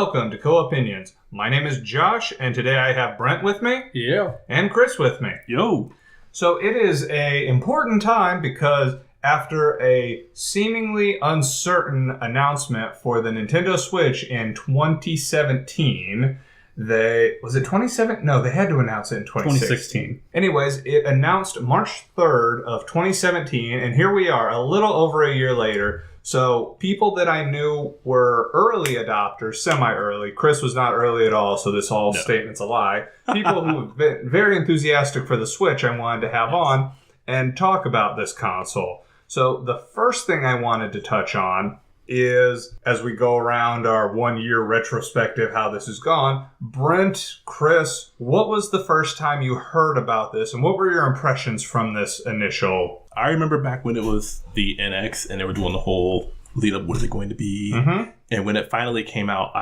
welcome to Co-Opinions. My name is Josh, and today I have Brent with me. Yeah. And Chris with me. Yo. So it is an important time because after a seemingly uncertain announcement for the Nintendo Switch in 2017, was it 2017? No, they had to announce it in 2016. Anyways, it announced March 3rd of 2017, and here we are, a little over a year later. So people that I knew were early adopters, semi-early. Chris was not early at all, so this whole statement's a lie. People who have been very enthusiastic for the Switch I wanted to have on and talk about this console. So the first thing I wanted to touch on is, as we go around our 1 year retrospective, how this has gone. Brent, Chris, what was the first time you heard about this, and what were your impressions from this initial? I remember back when it was the NX and they were doing the whole lead up, what is it going to be? Mm-hmm. And when it finally came out,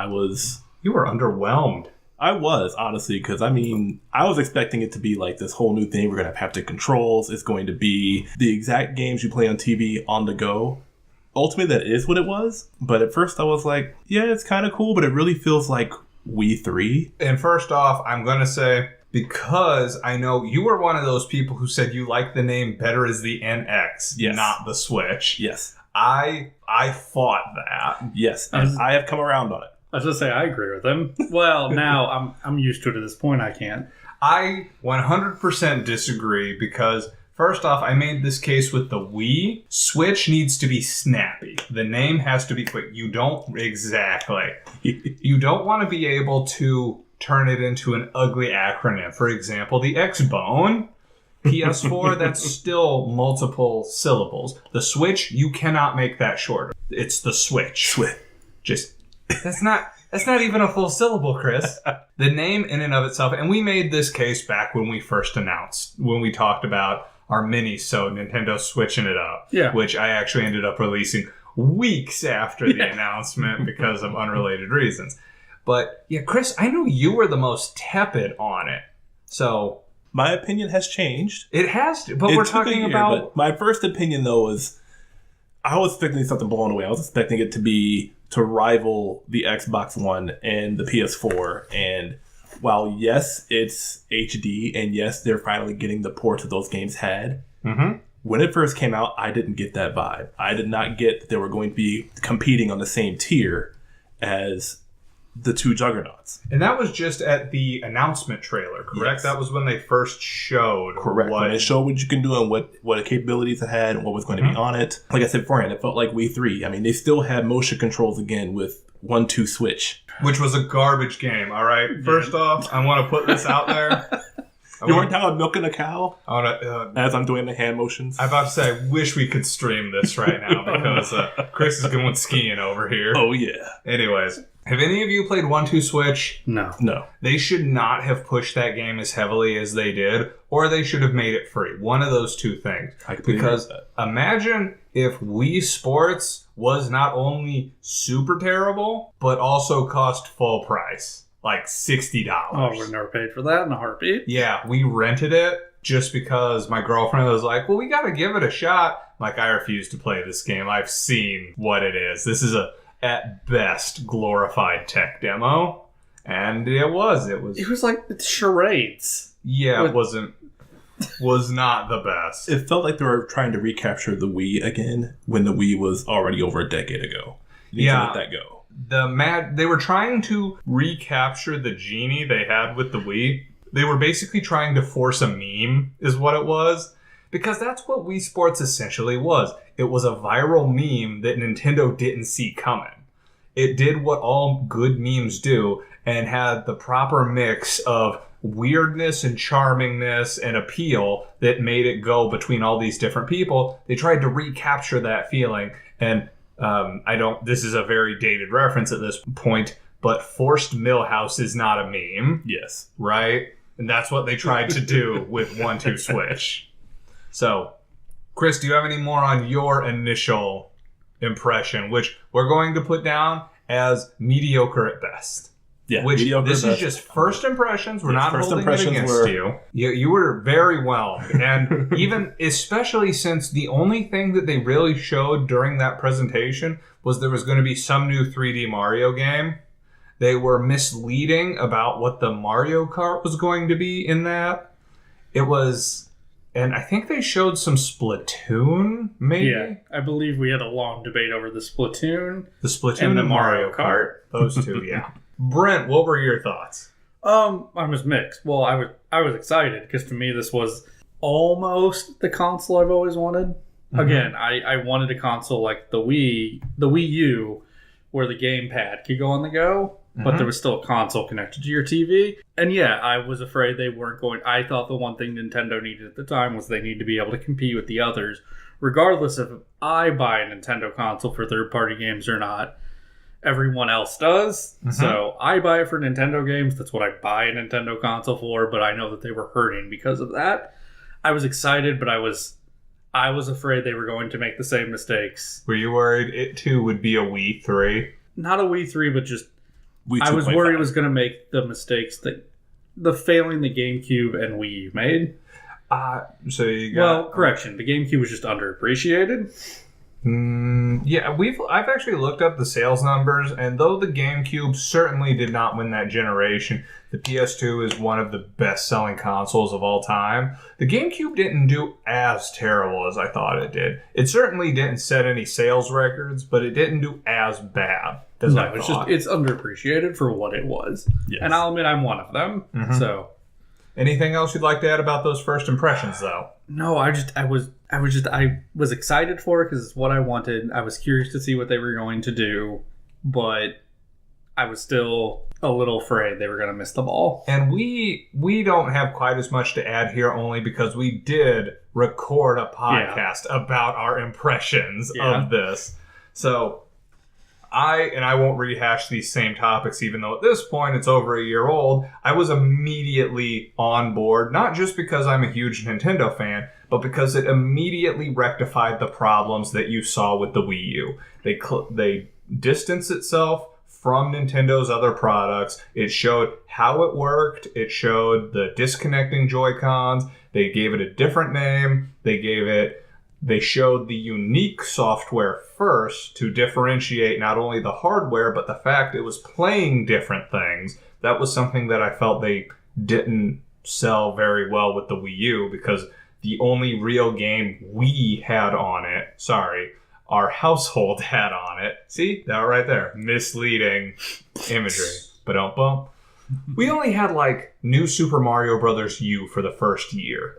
You were underwhelmed. I was, honestly, because I was expecting it to be like this whole new thing. We're going to have haptic controls. It's going to be the exact games you play on TV on the go. Ultimately, that is what it was. But at first I was like, yeah, it's kind of cool, but it really feels like Wii 3. And first off, I'm going to say, because I know you were one of those people who said you like the name better as the NX, Yes. not the Switch. Yes. I fought that. Yes. And I have come around on it. I was just say I agree with him. Well, now I'm used to it at this point. I can't. I 100% disagree because, first off, I made this case with the Wii. Switch needs to be snappy. The name has to be quick. You don't want to be able to turn it into an ugly acronym. For example, the X-Bone. PS4, that's still multiple syllables. The Switch, you cannot make that shorter. It's the Switch. That's not even a full syllable, Chris. The name in and of itself, and we made this case back when we first announced, when we talked about our mini-so Nintendo switching it up, which I actually ended up releasing weeks after the announcement because of unrelated reasons. But yeah, Chris, I know you were the most tepid on it. So my opinion has changed. It has to, but we're talking about... My first opinion, though, was I was expecting something blown away. I was expecting it to rival the Xbox One and the PS4. And while, yes, it's HD, and yes, they're finally getting the ports that those games had, when it first came out, I didn't get that vibe. I did not get that they were going to be competing on the same tier as the two juggernauts. And that was just at the announcement trailer, correct? Yes. That was when they first showed. Correct. When they showed what you can do and what capabilities it had and what was going to be on it. Like I said beforehand, it felt like Wii 3. I mean, they still had motion controls again with 1-2 switch. Which was a garbage game, all right? First off, I want to put this out there. You weren't talking about milking a cow? As I'm doing the hand motions? I'm about to say, I wish we could stream this right now because Chris is going skiing over here. Oh, yeah. Anyways, have any of you played 1-2 Switch? No. They should not have pushed that game as heavily as they did, or they should have made it free. One of those two things. Because imagine if Wii Sports was not only super terrible, but also cost full price. Like $60. Oh, we've never paid for that in a heartbeat. Yeah, we rented it just because my girlfriend was like, well, we got to give it a shot. Like, I refuse to play this game. I've seen what it is. This is at best, glorified tech demo. And it was like it's charades. Yeah, it was not the best. It felt like they were trying to recapture the Wii again when the Wii was already over a decade ago. You need to let that go. They were trying to recapture the genie they had with the Wii. They were basically trying to force a meme, is what it was. Because that's what Wii Sports essentially was. It was a viral meme that Nintendo didn't see coming. It did what all good memes do and had the proper mix of weirdness and charmingness and appeal that made it go between all these different people. They tried to recapture that feeling, and this is a very dated reference at this point, but forced Millhouse is not a meme. Yes. Right? And that's what they tried to do with 1-2 Switch. So, Chris, do you have any more on your initial impression, which we're going to put down as mediocre at best? Yeah, which this is just first impressions. We're not holding it against you. You were very well. And even, especially since the only thing that they really showed during that presentation was there was going to be some new 3D Mario game. They were misleading about what the Mario Kart was going to be in that. It was, and I think they showed some Splatoon, maybe? Yeah, I believe we had a long debate over the Splatoon. The Splatoon And the and Mario Mario Kart. Those two, yeah. Brent, what were your thoughts? I was mixed. Well, I was excited because to me this was almost the console I've always wanted. Mhm. Again, I wanted a console like the Wii U, where the gamepad could go on the go, but Mhm. there was still a console connected to your TV. And yeah, I was afraid they weren't going. I thought the one thing Nintendo needed at the time was they need to be able to compete with the others, regardless if I buy a Nintendo console for third-party games or not. Everyone else does. Mhm. So I buy it for Nintendo games. That's what I buy a Nintendo console for, but I know that they were hurting because of that. I was excited, but I was afraid they were going to make the same mistakes. Were you worried it too would be a Wii 3? Not a Wii 3, but just Wii I was 2.5. worried it was going to make the mistakes that the failing the GameCube and Wii U made. So you got... Well, correction. The GameCube was just underappreciated. Yeah, I've actually looked up the sales numbers, and though the GameCube certainly did not win that generation, the PS2 is one of the best-selling consoles of all time. The GameCube didn't do as terrible as I thought it did. It certainly didn't set any sales records, but it didn't do as bad as I thought. It's underappreciated for what it was. Yes. And I'll admit I'm one of them. Mhm. So Anything else you'd like to add about those first impressions, though? no, I was excited for it because it's what I wanted. I was curious to see what they were going to do, but I was still a little afraid they were going to miss the ball. And we don't have quite as much to add here, only because we did record a podcast about our impressions of this. So I won't rehash these same topics, even though at this point it's over a year old. I was immediately on board, not just because I'm a huge Nintendo fan, but because it immediately rectified the problems that you saw with the Wii U. They distanced itself from Nintendo's other products. It showed how it worked. It showed the disconnecting Joy-Cons. They gave it a different name. They showed the unique software first to differentiate not only the hardware, but the fact it was playing different things. That was something that I felt they didn't sell very well with the Wii U, because the only real game we had on it, our household had on it. See? That right there. Misleading imagery. Ba-dum-bum. We only had New Super Mario Bros. U for the first year.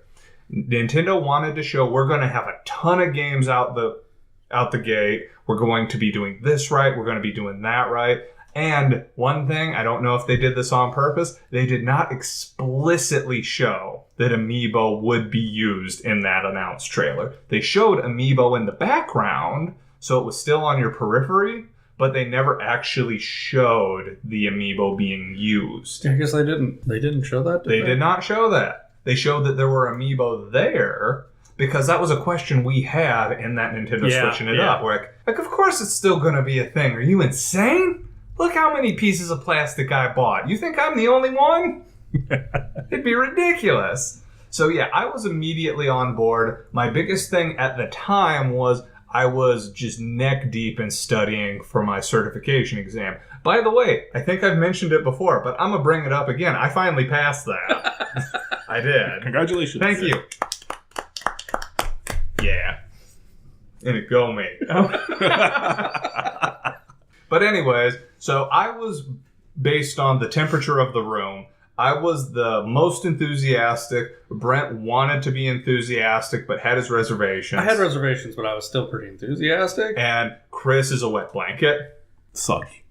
Nintendo wanted to show we're going to have a ton of games out the gate. We're going to be doing this right. We're going to be doing that right. And one thing, I don't know if they did this on purpose, they did not explicitly show that Amiibo would be used in that announced trailer. They showed Amiibo in the background, so it was still on your periphery, but they never actually showed the Amiibo being used. I guess they didn't show that. They did not show that. They showed that there were Amiibo there, because that was a question we had in that Nintendo switching it up. Where of course it's still going to be a thing. Are you insane? Look how many pieces of plastic I bought. You think I'm the only one? It'd be ridiculous. So yeah, I was immediately on board. My biggest thing at the time was I was just neck deep in studying for my certification exam. By the way, I think I've mentioned it before, but I'm going to bring it up again. I finally passed that. I did. Congratulations. Thank you. Yeah. And it go me. But anyways, so I was, based on the temperature of the room, I was the most enthusiastic. Brent wanted to be enthusiastic, but had his reservations. I had reservations, but I was still pretty enthusiastic. And Chris is a wet blanket. Soggy.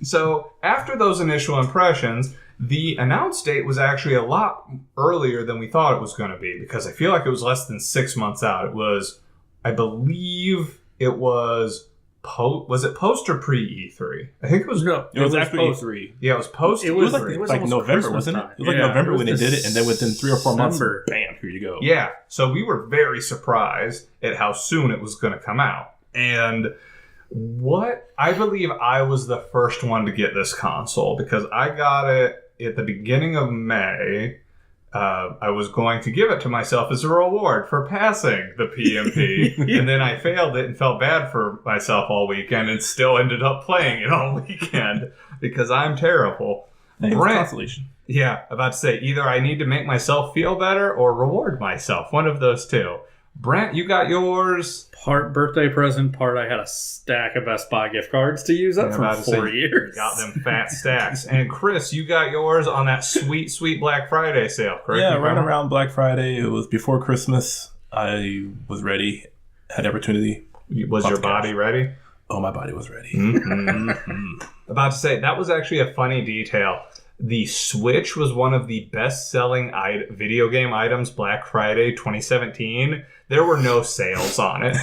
So after those initial impressions, the announce date was actually a lot earlier than we thought it was going to be, because I feel like it was less than 6 months out. It was, I believe it was, was it post or pre-E3? I think it was, No, It was after post. E3. yeah, it was post It was E3. like Like almost November, Christmas wasn't it? time. It was like Yeah, November it when they was did it, and then within 3 or 4 months, December. bam, here you go. Yeah, so we were very surprised at how soon it was going to come out. And I believe I was the first one to get this console, because I got it at the beginning of May. I was going to give it to myself as a reward for passing the PMP, and then I failed it and felt bad for myself all weekend and still ended up playing it all weekend because I'm terrible. Hey, Brent, consolation. yeah, about to say, either I need to make myself feel better or reward myself. One of those two. Brent, you got yours. Part birthday present, part I had a stack of Best Buy gift cards to use up for 4 years. Got them fat stacks. And Chris, you got yours on that sweet, sweet Black Friday sale, correct? Yeah, right around Black Friday. It was before Christmas. I was ready, had opportunity. Was your body ready? Oh, my body was ready. About to say, that was actually a funny detail. The Switch was one of the best-selling video game items Black Friday 2017. There were no sales on it.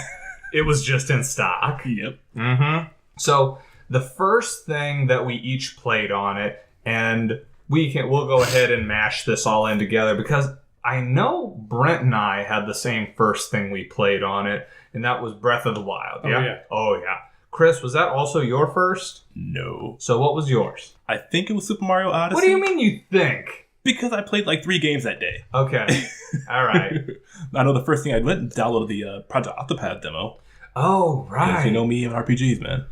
It was just in stock. Yep. Mm-hmm. So the first thing that we each played on it, and we'll go ahead and mash this all in together because I know Brent and I had the same first thing we played on it, and that was Breath of the Wild. Yeah? Oh, yeah. Chris, was that also your first? No. So what was yours? I think it was Super Mario Odyssey. What do you mean you think? Because I played like 3 games that day. Okay. All right. I know the first thing I went and downloaded the Project Octopath demo. Oh, right. Because you know me and RPGs, man.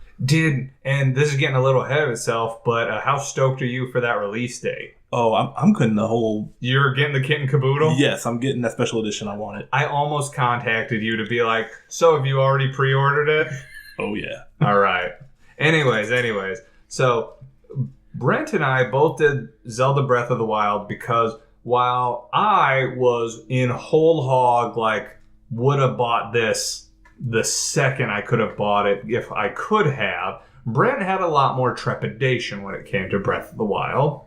And this is getting a little ahead of itself, but how stoked are you for that release date? Oh, I'm getting the whole... You're getting the kit and caboodle? Yes, I'm getting that special edition. I want it. I almost contacted you to be like, so have you already pre-ordered it? Oh, yeah. All right. Anyways. So Brent and I both did Zelda Breath of the Wild because while I was in whole hog, like, would have bought this the second I could have bought it if I could have, Brent had a lot more trepidation when it came to Breath of the Wild.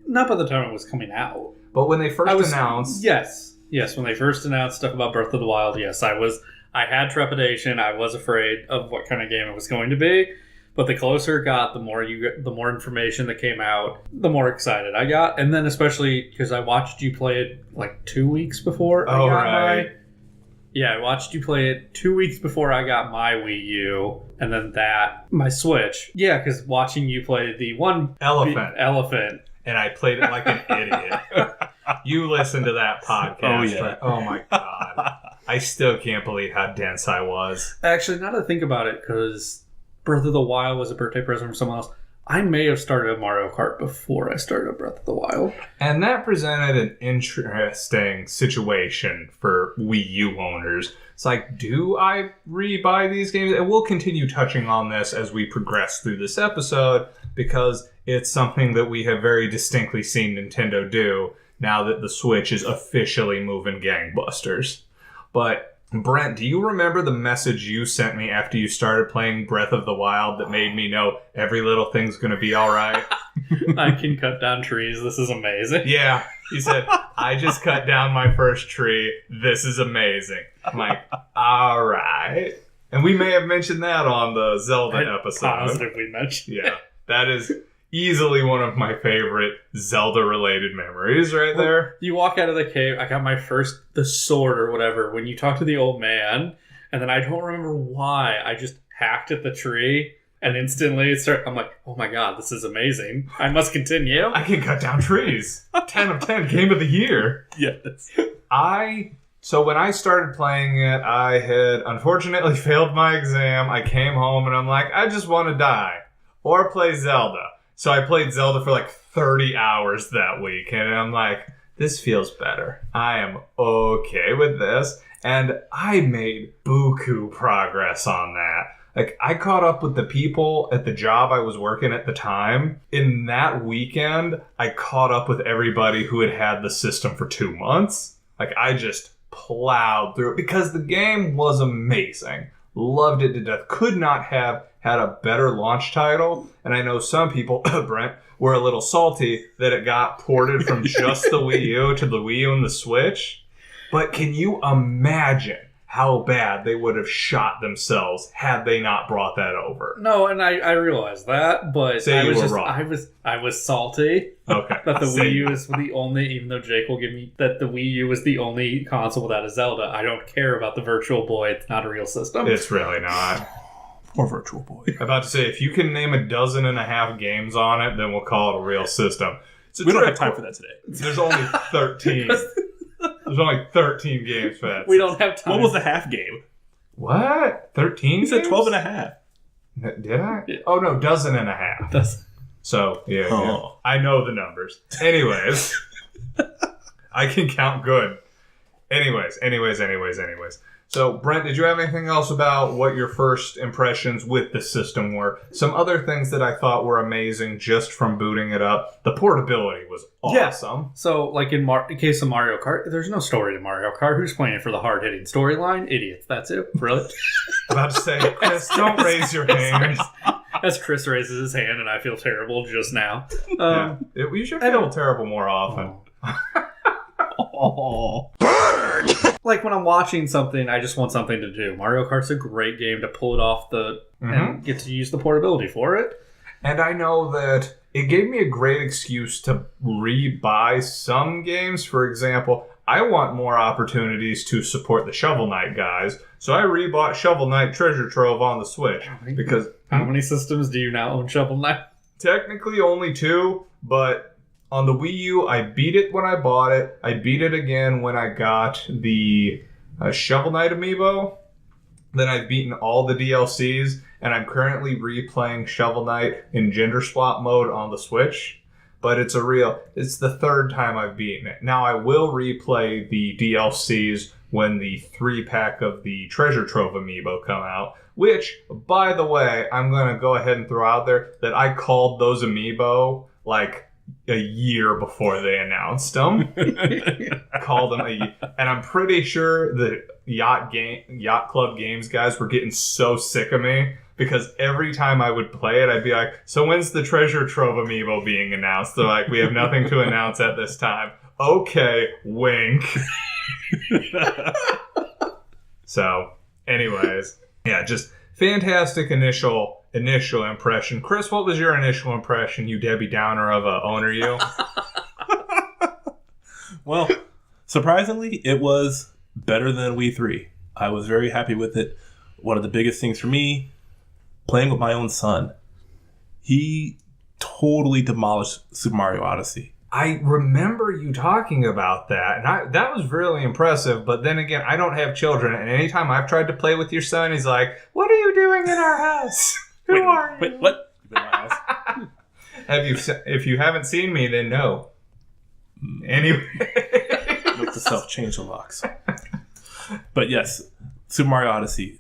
Not by the time it was coming out. But when they first announced... Yes, when they first announced stuff about Breath of the Wild, yes, I had trepidation. I was afraid of what kind of game it was going to be. But the closer it got, the more information that came out, the more excited I got. And then especially because I watched you play it like 2 weeks before I got I watched you play it 2 weeks before I got my Wii U. And then my Switch. Yeah, because watching you play the one... Elephant. And I played it like an idiot. You listened to that podcast. Oh, yeah. Right? Oh, my God. I still can't believe how dense I was. Actually, now that I think about it, because Breath of the Wild was a birthday present from someone else, I may have started Mario Kart before I started Breath of the Wild. And that presented an interesting situation for Wii U owners. It's like, do I re-buy these games? And we'll continue touching on this as we progress through this episode, because it's something that we have very distinctly seen Nintendo do now that the Switch is officially moving gangbusters. But Brent, do you remember the message you sent me after you started playing Breath of the Wild that made me know every little thing's going to be all right? I can cut down trees. This is amazing. Yeah. You said, I just cut down my first tree. This is amazing. I'm like, all right. And we may have mentioned that on the Zelda episode. Positively mentioned. Yeah. That is easily one of my favorite Zelda-related memories right there. You walk out of the cave. I got the sword or whatever, when you talk to the old man, and then I don't remember why. I just hacked at the tree, and instantly I'm like, oh my God, this is amazing. I must continue. I can cut down trees. 10 of 10, game of the year. Yes. So when I started playing it, I had unfortunately failed my exam. I came home and I'm like, I just want to die or play Zelda. So I played Zelda for like 30 hours that week, and I'm like, this feels better. I am okay with this. And I made buku progress on that. Like, I caught up with the people at the job I was working at the time. In that weekend, I caught up with everybody who had had the system for 2 months. Like, I just plowed through it because the game was amazing. Loved it to death. Could not have had a better launch title. And I know some people, Brent, were a little salty that it got ported from just the Wii U to the Wii U and the Switch. But can you imagine how bad they would have shot themselves had they not brought that over? No, and I realized that, but I was salty. Okay. That the Wii U is the only, even though Jake will give me that the Wii U is the only console without a Zelda. I don't care about the Virtual Boy. It's not a real system. It's really not. Poor Virtual Boy. I'm about to say, if you can name 12.5 games on it, then we'll call it a real system. We don't have time for that today. There's only 13. There's only 13 games for that. We don't have time. What was the half game? What? 13? You said 12 and a half. Did I? Yeah. Oh, no, dozen and a half. So, yeah. Oh. I know the numbers. Anyways. I can count good. Anyways. So, Brent, did you have anything else about what your first impressions with the system were? Some other things that I thought were amazing just from booting it up. The portability was awesome. So, like in case of Mario Kart, there's no story to Mario Kart. Who's playing it for the hard-hitting storyline? Idiots. That's it. Really? About to say, Chris, don't raise your hand. As Chris raises his hand, and I feel terrible just now. You should feel terrible more often. Oh. Like when I'm watching something, I just want something to do. Mario Kart's a great game to pull it off and get to use the portability for it. And I know that it gave me a great excuse to rebuy some games. For example, I want more opportunities to support the Shovel Knight guys, so I rebought Shovel Knight Treasure Trove on the Switch. Because how many systems do you now own Shovel Knight? Technically only 2, but on the Wii U, I beat it when I bought it. I beat it again when I got the Shovel Knight amiibo. Then I've beaten all the DLCs, and I'm currently replaying Shovel Knight in gender swap mode on the Switch. But it's the third time I've beaten it. Now I will replay the DLCs when the 3-pack of the Treasure Trove amiibo come out. Which, by the way, I'm going to go ahead and throw out there that I called those amiibo like a year before they announced them. Called them and I'm pretty sure the Yacht Club Games guys were getting so sick of me because every time I would play it, I'd be like, so when's the Treasure Trove amiibo being announced? They're like, we have nothing to announce at this time. Okay, wink. So, anyways, yeah, just fantastic initial impression. Chris, what was your initial impression, you Debbie Downer of Owner You? Well, surprisingly, it was better than Wii 3. I was very happy with it. One of the biggest things for me, playing with my own son, he totally demolished Super Mario Odyssey. I remember you talking about that, and that was really impressive. But then again, I don't have children, and anytime I've tried to play with your son, he's like, "What are you doing in our house? Who are you?" Wait, what? In my house? If you haven't seen me, then no. Anyway, Note to self: change the locks. But yes, Super Mario Odyssey,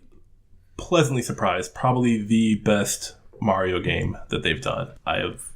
pleasantly surprised. Probably the best Mario game that they've done.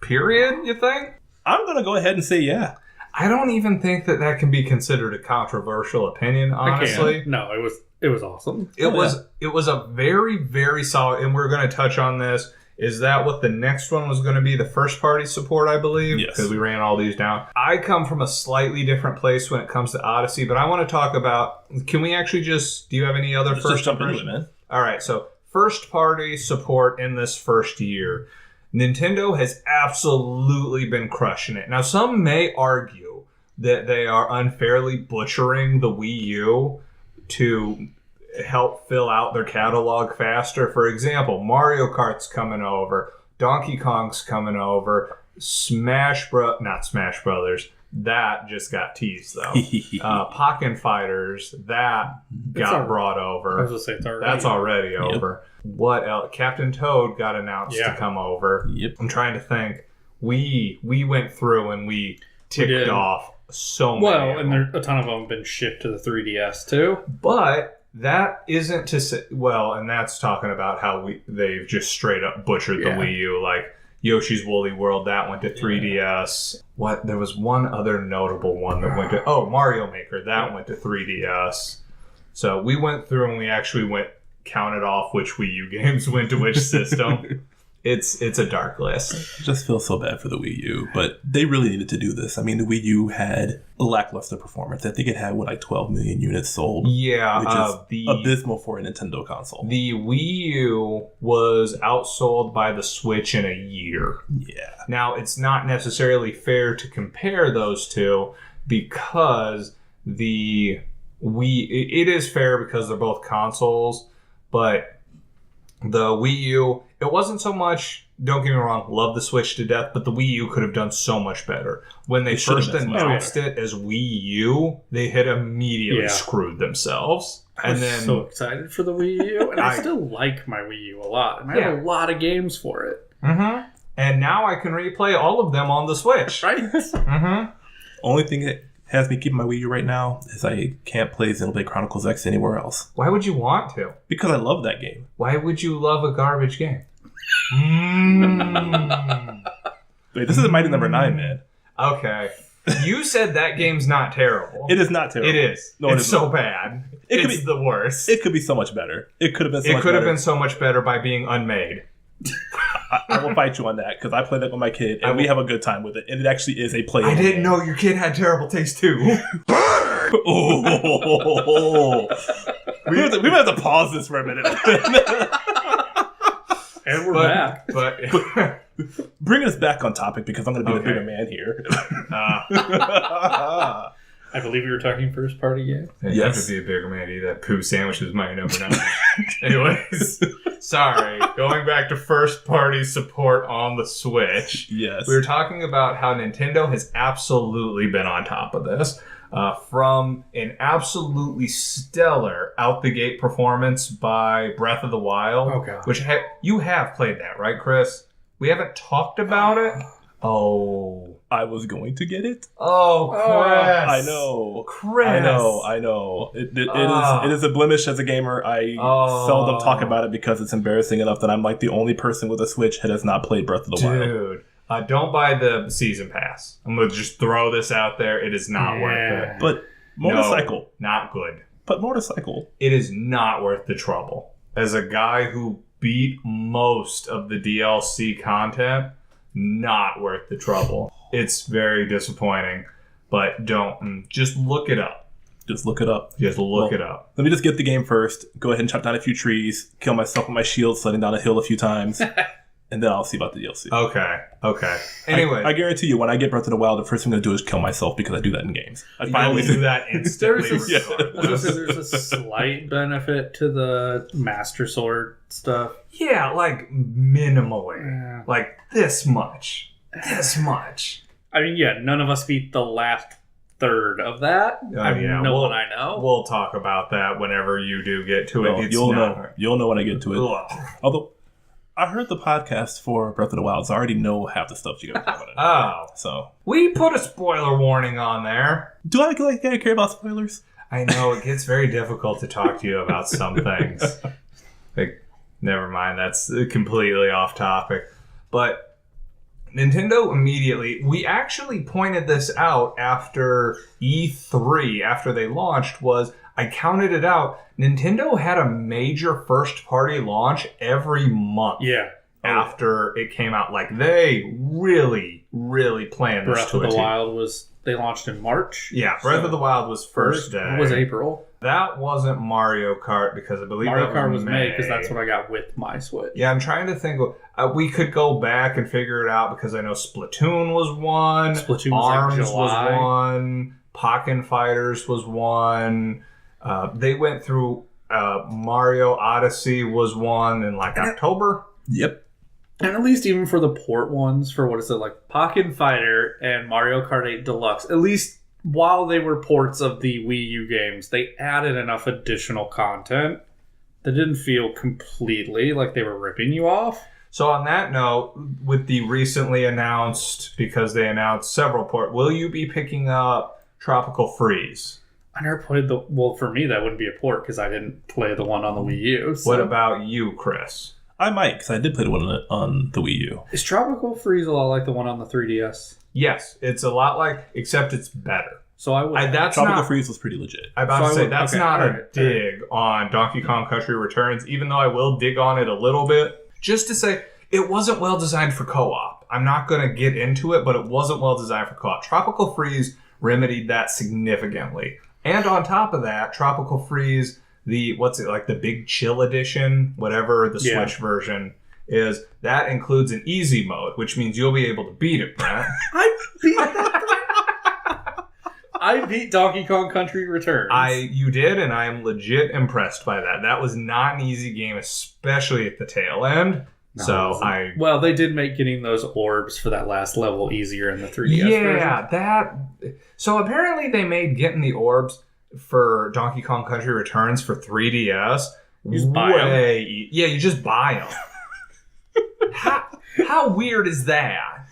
Period, you think? I'm going to go ahead and say yeah. I don't even think that can be considered a controversial opinion, honestly. No, it was awesome. It was a very, very solid, and we're going to touch on this. Is that what the next one was going to be? The first party support, I believe? Yes. Because we ran all these down. I come from a slightly different place when it comes to Odyssey, but I want to talk about, can we actually do you have any other first jump into it, man. All right, so first party support in this first year. Nintendo has absolutely been crushing it. Now, some may argue that they are unfairly butchering the Wii U to help fill out their catalog faster. For example, Mario Kart's coming over, Donkey Kong's coming over, not Smash Brothers. That just got teased, though. Pokken Fighters, that got brought over. I was going to say it's already. That's already over. What else? Captain Toad got announced to come over. Yep. I'm trying to think. We went through and we ticked off so many. Well, and a ton of them have been shipped to the 3DS, too. But that isn't to say... Well, and that's talking about how they've just straight up butchered the Wii U. Like, Yoshi's Woolly World, that went to 3DS. What? There was one other notable one that went to... Oh, Mario Maker, that went to 3DS. So we went through and we actually counted off which Wii U games went to which system. It's a dark list. I just feel so bad for the Wii U, but they really needed to do this. I mean, the Wii U had a lackluster performance. I think it had, 12 million units sold? Yeah. Which is abysmal for a Nintendo console. The Wii U was outsold by the Switch in a year. Yeah. Now, it's not necessarily fair to compare those two because it is fair because they're both consoles, but the Wii U, it wasn't so much don't get me wrong, love the Switch to death, but the Wii U could have done so much better. When they should have first done so much announced it as Wii U, they had immediately Yeah. screwed themselves. I was so excited for the Wii U, and I still like my Wii U a lot, and I have a lot of games for it. Mm-hmm. And now I can replay all of them on the Switch. Right? Mm-hmm. Only thing that has me keeping my Wii U right now is I can't play Xenoblade Chronicles X anywhere else. Why would you want to? Because I love that game. Why would you love a garbage game? Wait, this is Mighty Number 9, man. Okay. You said that game's not terrible. It is not terrible. It is. No, it's so bad. It's the worst. It could be so much better. It could have been so It much could have better. been so much better by being unmade. I will fight you on that because I played that with my kid and we have a good time with it. And it actually is a playable I didn't game. know your kid had terrible taste too. Oh. we might have to pause this for a minute. And we're back. But Bringing us back on topic because I'm going to be the bigger man here. I believe you were talking first party game. you have to be a bigger man to eat that poo sandwich is my number 9. Anyways, sorry. Going back to first party support on the Switch. Yes. We were talking about how Nintendo has absolutely been on top of this. From an absolutely stellar out-the-gate performance by Breath of the Wild. Oh, God. Which you have played that, right, Chris? We haven't talked about it? Oh. I was going to get it. Oh, Chris. I know. Chris. I know. It is a blemish as a gamer. I seldom talk about it because it's embarrassing enough that I'm like the only person with a Switch that has not played Breath of the Wild. Dude. Don't buy the season pass. I'm going to just throw this out there. It is not worth it. But motorcycle. No, not good. But motorcycle. It is not worth the trouble. As a guy who beat most of the DLC content, not worth the trouble. It's very disappointing. But just look it up. Just look it up. Just look it up. Let me just get the game first. Go ahead and chop down a few trees. Kill myself with my shield sliding down a hill a few times. And then I'll see about the DLC. Okay. Anyway. I guarantee you, when I get Breath of the Wild, the first thing I'm going to do is kill myself because I do that in games. I finally do that instantly. There's a slight benefit to the Master Sword stuff. Yeah, like minimally. Yeah. Like this much. This much. I mean, yeah, none of us beat the last third of that. I know. We'll talk about that whenever you do get to it. You'll know when I get to it. Ugh. Although, I heard the podcast for Breath of the Wild, so I already know half the stuff you guys talk about. Oh. So. We put a spoiler warning on there. Do I care about spoilers? I know, it gets very difficult to talk to you about some things. Like, never mind, that's completely off topic. But Nintendo immediately, we actually pointed this out after E3, after they launched, I counted it out. Nintendo had a major first-party launch every month. Yeah. After it came out. Like, they really, really planned this Breath to of a the T. Wild they launched in March. Yeah, Breath of the Wild was first day. It was April. That wasn't Mario Kart because I believe Mario that Kart was May because that's what I got with my Switch. Yeah, I'm trying to think. We could go back and figure it out because I know Splatoon was one. Splatoon was Arms like July. was one. Pokken Fighters was one. They went through Mario Odyssey was one in like October. Yep. And at least even for the port ones, for what is it, like Pokken Fighter and Mario Kart 8 Deluxe, at least while they were ports of the Wii U games, they added enough additional content that didn't feel completely like they were ripping you off. So on that note, with the recently announced, because they announced several ports, will you be picking up Tropical Freeze? I never played for me that wouldn't be a port because I didn't play the one on the Wii U. So. What about you, Chris? I might, because I did play the one on the Wii U. Is Tropical Freeze a lot like the one on the 3DS? Yes, it's a lot like, except it's better. So I would. Tropical Freeze was pretty legit. I'm about to say, that's not a dig on Donkey Kong Country Returns, even though I will dig on it a little bit. Just to say, it wasn't well designed for co-op. I'm not going to get into it, but it wasn't well designed for co-op. Tropical Freeze remedied that significantly. And on top of that, Tropical Freeze, the Big Chill Edition, whatever the Switch version is, that includes an easy mode, which means you'll be able to beat it, Brent. I beat Donkey Kong Country Returns. You did, and I am legit impressed by that. That was not an easy game, especially at the tail end. No, So it wasn't. Well, they did make getting those orbs for that last level easier in the 3DS version. Yeah, that. So apparently they made getting the orbs for Donkey Kong Country Returns for 3DS You just buy 'em. Yeah, you just buy them. how weird is that?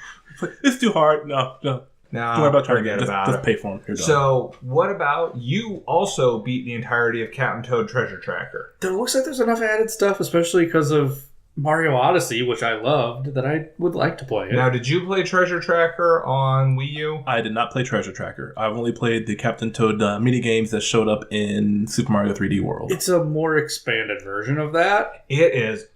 It's too hard. No. No, Don't worry about trying to forget get about just it. pay for them. You're done. So, what about you? Also beat the entirety of Captain Toad Treasure Tracker. There looks like there's enough added stuff, especially because of Mario Odyssey, which I loved, that I would like to play it. Now, did you play Treasure Tracker on Wii U? I did not play Treasure Tracker. I've only played the Captain Toad mini games that showed up in Super Mario 3D World. It's a more expanded version of that. It is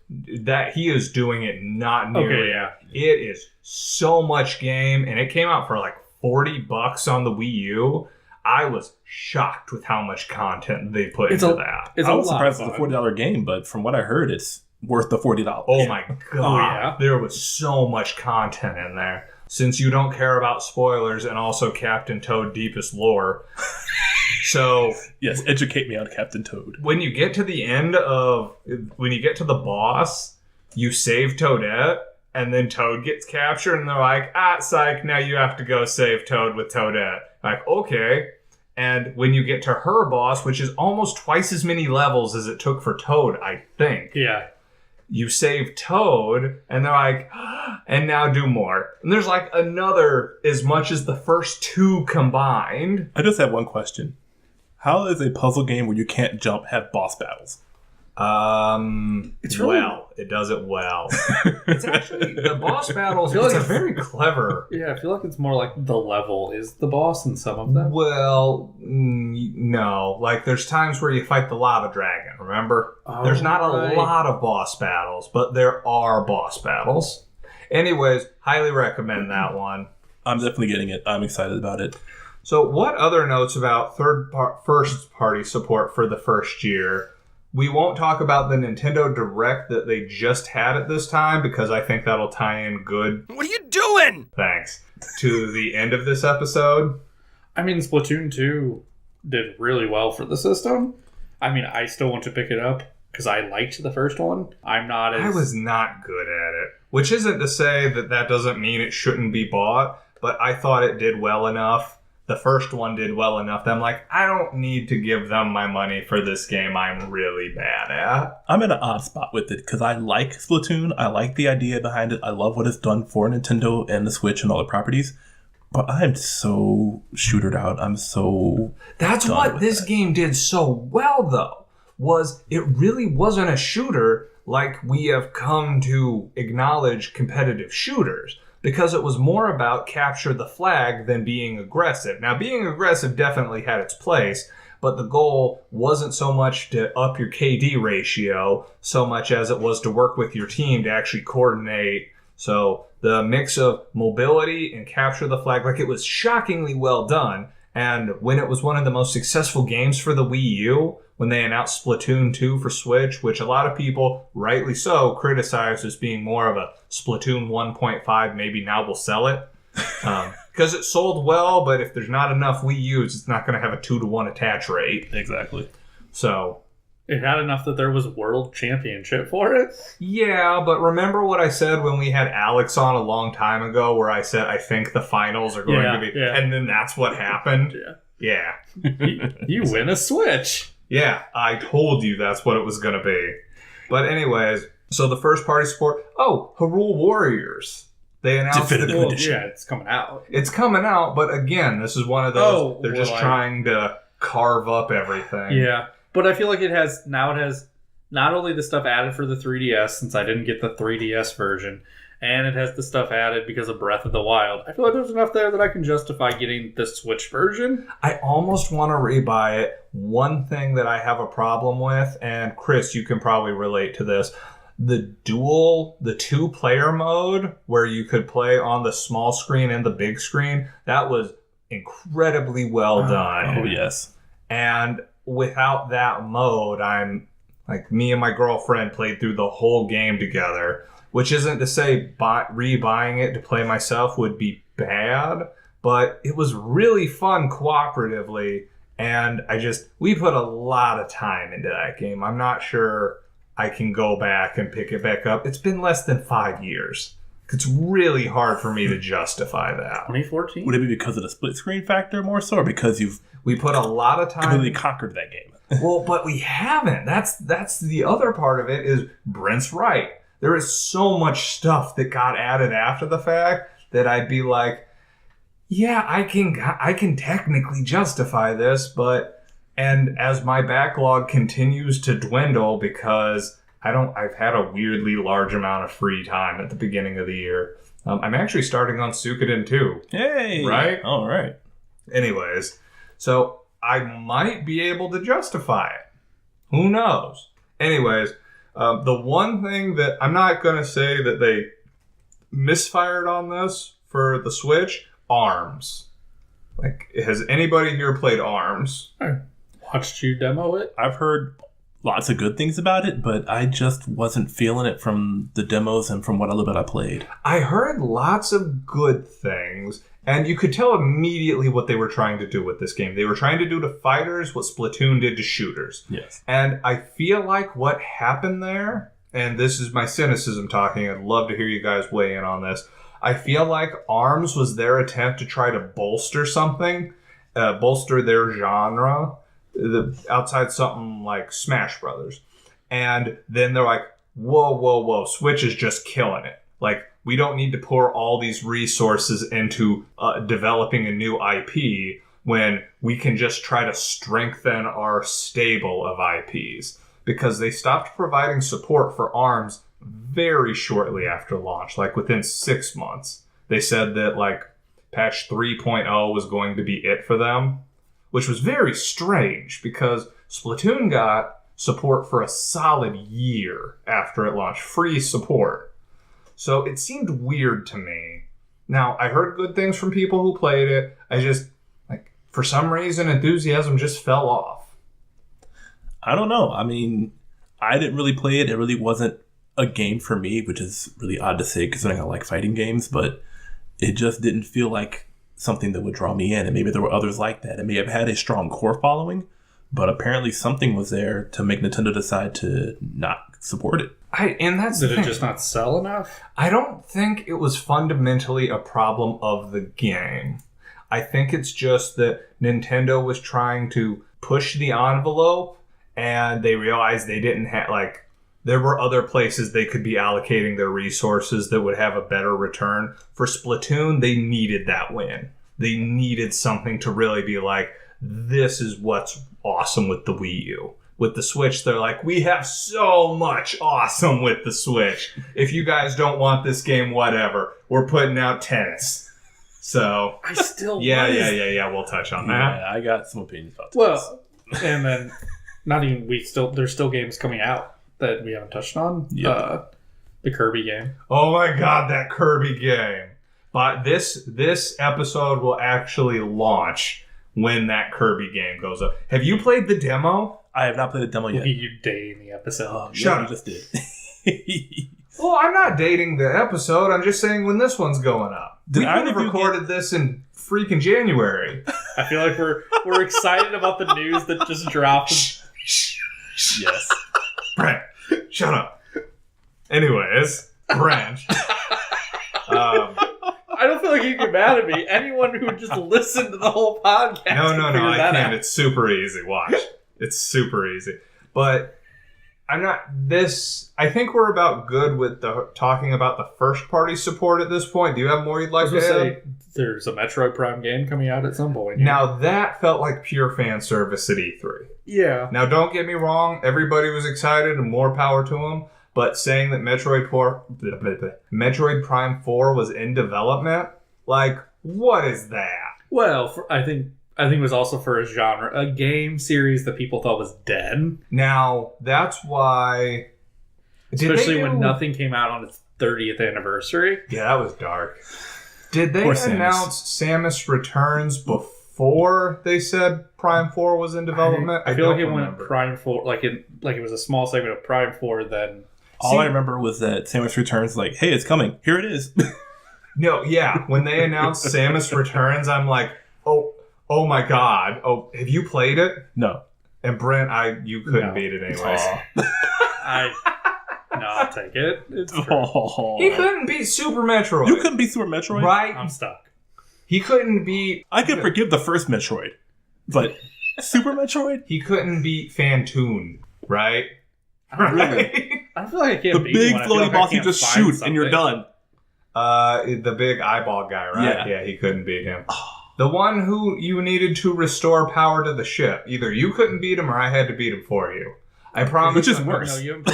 that he is doing it not nearly. Okay, yeah. It is so much game, and it came out for like $40 on the Wii U. I was shocked with how much content they put into that. It's I a was lot surprised of it's a fun. $40 game, but from what I heard, it's worth the $40. Oh my god. Oh, yeah. There was so much content in there. Since you don't care about spoilers and also Captain Toad deepest lore. So Yes, educate me on Captain Toad. when you get to the the boss, you save Toadette, and then Toad gets captured, and they're like, psych, now you have to go save Toad with Toadette. Like, okay. And when you get to her boss, which is almost twice as many levels as it took for Toad, I think, Yeah. you save Toad, and they're like, and now do more. And there's like another as much as the first two combined. I just have one question. How is a puzzle game where you can't jump have boss battles? It's really- well, it does it well. It's actually the boss battles. I feel It's like a very clever. Yeah, I feel like it's more like the level is the boss in some of them. Well, no. Like there's times where you fight the lava dragon. Remember, there's not a right. lot of boss battles, but there are boss battles. Anyways, highly recommend that one. I'm definitely getting it. I'm excited about it. So, what other notes about first party support for the first year? We won't talk about the Nintendo Direct that they just had at this time because I think that'll tie in good. What are you doing? Thanks. To the end of this episode. I mean, Splatoon 2 did really well for the system. I mean, I still want to pick it up because I liked the first one. I'm not as... I was not good at it. Which isn't to say that that doesn't mean it shouldn't be bought, but I thought it did well enough. The first one did well enough that I'm like, I don't need to give them my money for this game I'm really bad at. I'm in an odd spot with it because I like Splatoon. I like the idea behind it. I love what it's done for Nintendo and the Switch and all the properties. But I'm so shootered out. I'm so... That's done what with this that. game did so well, though, was it really wasn't a shooter like we have come to acknowledge competitive shooters, because it was more about capture the flag than being aggressive. Now, being aggressive definitely had its place, but the goal wasn't so much to up your KD ratio so much as it was to work with your team to actually coordinate. So the mix of mobility and capture the flag, like it was shockingly well done. And when it was one of the most successful games for the Wii U, when they announced Splatoon 2 for Switch, which a lot of people, rightly so, criticized as being more of a Splatoon 1.5, maybe now we'll sell it. Because it sold well, but if there's not enough Wii U's, it's not going to have a 2-to-1 attach rate. Exactly. So, It had enough that there was World Championship for it. yeah, but remember what I said when we had Alex on a long time ago, where I said I think the finals are going to be... Yeah. And then that's what happened? Yeah. Yeah. You win a Switch. Yeah, I told you that's what it was going to be. But anyways, so the first party support... Oh, Hyrule Warriors. They announced Definitive it. Well, edition. yeah, it's coming out. It's coming out, but again, this is one of those... Oh, they're just well, trying to carve up everything. Yeah, but I feel like it has not only the stuff added for the 3DS, since I didn't get the 3DS version, and it has the stuff added because of Breath of the Wild. I feel like there's enough there that I can justify getting the Switch version. I almost want to rebuy it. One thing that I have a problem with, and Chris, you can probably relate to this, the 2-player mode where you could play on the small screen and the big screen, that was incredibly well done. Oh, yes. And without that mode, I'm like, me and my girlfriend played through the whole game together, which isn't to say rebuying it to play myself would be bad, but it was really fun cooperatively. And we put a lot of time into that game. I'm not sure I can go back and pick it back up. It's been less than 5 years. It's really hard for me to justify that. 2014? Would it be because of the split screen factor more so, or because you've We put a lot of time. completely conquered that game? Well, but we haven't. That's the other part of it. Is Brent's right? There is so much stuff that got added after the fact that I'd be like, yeah, I can technically justify this, but and as my backlog continues to dwindle because I've had a weirdly large amount of free time at the beginning of the year. I'm actually starting on Suikoden 2. Hey! Right? All right. Anyways, so I might be able to justify it. Who knows? Anyways, the one thing that I'm not going to say that they misfired on this for the Switch, ARMS. Like, has anybody here played ARMS? I watched you demo it. I've heard lots of good things about it, but I just wasn't feeling it from the demos and from what a little bit I played. I heard lots of good things, and you could tell immediately what they were trying to do with this game. They were trying to do to fighters what Splatoon did to shooters. Yes. And I feel like what happened there, and this is my cynicism talking, I'd love to hear you guys weigh in on this. I feel like ARMS was their attempt to try to bolster something, bolster their genre, outside something like Smash Brothers. And then they're like, whoa, Switch is just killing it. Like, we don't need to pour all these resources into developing a new IP when we can just try to strengthen our stable of IPs. Because they stopped providing support for ARMS very shortly after launch, like within 6 months. They said that like patch 3.0 was going to be it for them, which was very strange because Splatoon got support for a solid year after it launched, free support. So it seemed weird to me. Now, I heard good things from people who played it. I just, like, for some reason, enthusiasm just fell off. I don't know. I mean, I didn't really play it. It really wasn't a game for me, which is really odd to say considering I like fighting games, but it just didn't feel like something that would draw me in. And maybe there were others like that. It may have had a strong core following, but apparently something was there to make Nintendo decide to not support it. And that's the Did thing. it just not sell enough? I don't think it was fundamentally a problem of the game. I think it's just that Nintendo was trying to push the envelope and they realized they didn't have, like, there were other places they could be allocating their resources that would have a better return. For Splatoon, they needed that win. They needed something to really be like, this is what's awesome with the Wii U. With the Switch, they're like, we have so much awesome with the Switch. If you guys don't want this game, whatever. We're putting out tennis. So, I still yeah, we'll touch on that. Yeah, I got some opinions about this. Well, and then there's still games coming out that we haven't touched on. Yep. The Kirby game. Oh my god, that Kirby game. But this episode will actually launch when that Kirby game goes up. Have you played the demo? I have not played a demo yet. You dating the episode. Oh, Shut yeah, up. you just did. Well, I'm not dating the episode. I'm just saying when this one's going up. Did We could either have of you recorded this in freaking January. I feel like we're excited about the news that just dropped. Yes. Brent, shut up. Anyways, Brent. I don't feel like you can get mad at me. Anyone who would just listen to the whole podcast. No, can figure I that can't. out. It's super easy. Watch. It's super easy. But I'm not this. I think we're about good with talking about the first party support at this point. Do you have more you'd I like was to gonna add? say, there's a Metroid Prime game coming out at some point. Now that felt like pure fan service at E3. Yeah. Now don't get me wrong. Everybody was excited and more power to them. But saying that Metroid Prime 4 was in development, like, what is that? Well, I think it was also for a genre, a game series that people thought was dead. Now, that's why... Especially when nothing came out on its 30th anniversary. Yeah, that was dark. Did they Poor Samus. announce Samus Returns before they said Prime 4 was in development? I feel like it don't went remember. Prime 4, like it was a small segment of Prime 4, then... All I remember was that Samus Returns like, hey, it's coming. Here it is. No, yeah. When they announced Samus Returns, I'm like, oh my god. Oh, have you played it? No. And Brent, you couldn't No. beat it anyways. Aw. I'll take it. It's true. Oh. He couldn't beat Super Metroid. You couldn't beat Super Metroid? Right? I'm stuck. He couldn't beat... I could forgive the first Metroid, but Super Metroid? He couldn't beat Phantoon, right? Really? I feel like I can't The beat big one. I feel floaty like I boss you can't just find shoot and you're something. done. The big eyeball guy, right? Yeah. He couldn't beat him. The one who you needed to restore power to the ship. Either you couldn't beat him or I had to beat him for you. I promise. Which is I'm- worse. No, you haven't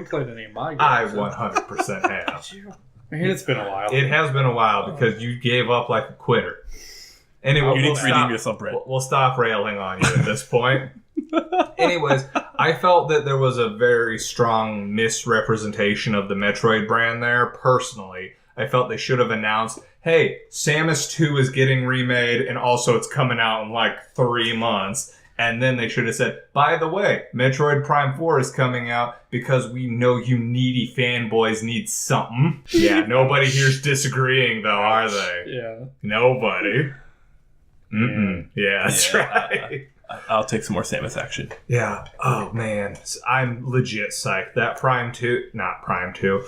played any of my games. I 100% have. Did you? Man, it's been a while. It has been a while because you gave up like a quitter. Anyway, You need we'll to redeem stop, yourself, Brett. we'll stop railing on you at this point. Anyways, I felt that there was a very strong misrepresentation of the Metroid brand there, personally. I felt they should have announced, hey, Samus 2 is getting remade, and also it's coming out in like 3 months. And then they should have said, by the way, Metroid Prime 4 is coming out because we know you needy fanboys need something. Yeah, nobody here's disagreeing, though, are they? Yeah. Nobody. Mm-mm. Yeah, that's Yeah. right. I'll take some more Samus action. Yeah. Oh, man. I'm legit psyched. That Prime 2, not Prime 2,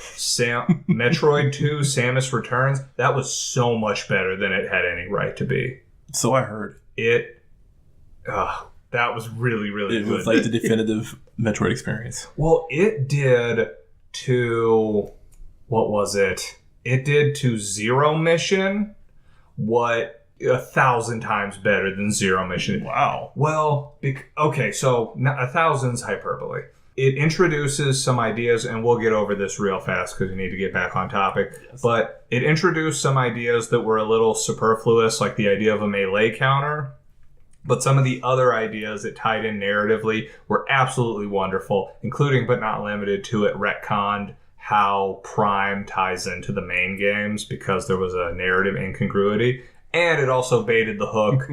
Metroid 2, Samus Returns, that was so much better than it had any right to be. So I heard. That was really, really It good. was like the definitive Metroid experience. Well, it did to... What was it? It did to Zero Mission what 1,000 times better than Zero Mission. Wow. Well, okay, so 1,000's hyperbole. It introduces some ideas, and we'll get over this real fast because we need to get back on topic. Yes. But it introduced some ideas that were a little superfluous, like the idea of a melee counter. But some of the other ideas that tied in narratively were absolutely wonderful, including but not limited to it retconned how Prime ties into the main games because there was a narrative incongruity. And it also baited the hook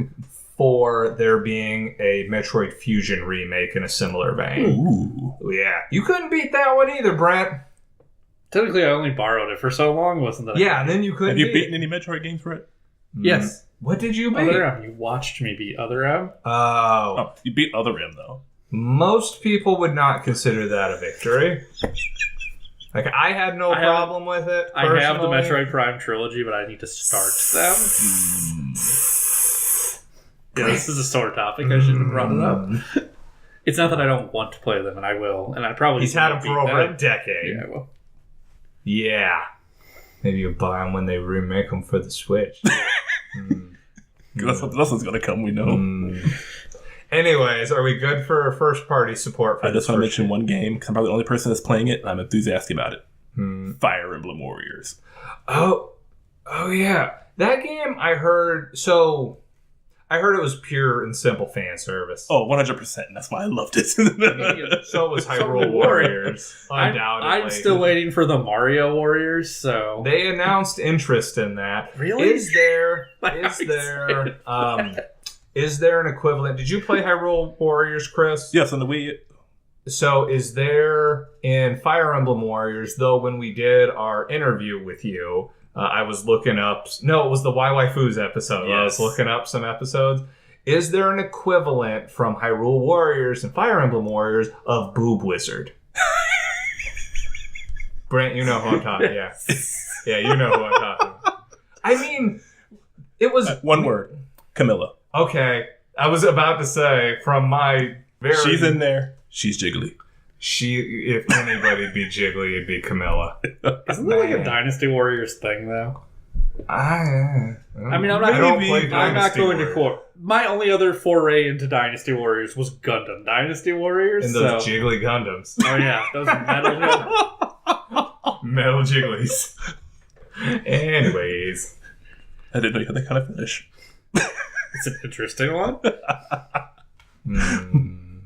for there being a Metroid Fusion remake in a similar vein. Ooh. Yeah. You couldn't beat that one either, Brent. Technically, I only borrowed it for so long, wasn't that? Yeah, and then you couldn't Have you beat beaten it. any Metroid games, Brett? Yes. What did you beat? Other M. You watched me beat Other M. Oh. Oh, you beat Other M, though. Most people would not consider that a victory. Like, I had no problem with it. I have the personally. Metroid Prime trilogy, but I need to start them. Yeah, this is a sore topic. I shouldn't have brought it up. It's not that I don't want to play them, and I will, and I probably He's had will them for beat over them. a decade. Yeah, I will. Yeah. Maybe you buy them when they remake them for the Switch. That's what else is going to come, we know. Anyways, are we good for first party support for I this just want to first mention one game, because I'm probably the only person that's playing it, and I'm enthusiastic about it. Fire Emblem Warriors. Oh yeah. That game I heard it was pure and simple fan service. Oh, 100%. That's why I loved it. So was So Hyrule did Warriors. I'm Undoubtedly. still waiting for the Mario Warriors, so... They announced interest in that. Really? Is there Nice. is there an equivalent? Did you play Hyrule Warriors, Chris? Yes, on the Wii. So is there in Fire Emblem Warriors, though, when we did our interview with you, I was looking up... No, it was the YY Foos episode. I was Yes. looking up some episodes. Is there an equivalent from Hyrule Warriors and Fire Emblem Warriors of Boob Wizard? Brent, you know who I'm talking. Yeah. Yeah, you know who I'm talking about. I mean, it was... One word. Camilla. Okay. I was about to say, from my very... She's in there. She's jiggly. If anybody'd be Jiggly, it'd be Camilla. Isn't that like a Dynasty Warriors thing, though? I mean, I'm not I don't going play to... I'm not Dynasty going to Warriors. quote... My only other foray into Dynasty Warriors was Gundam Dynasty Warriors, And those so... Jiggly Gundams. Oh yeah, those metal... Metal Jigglies. Anyways. I didn't know you had that kind of finish. It's an interesting one.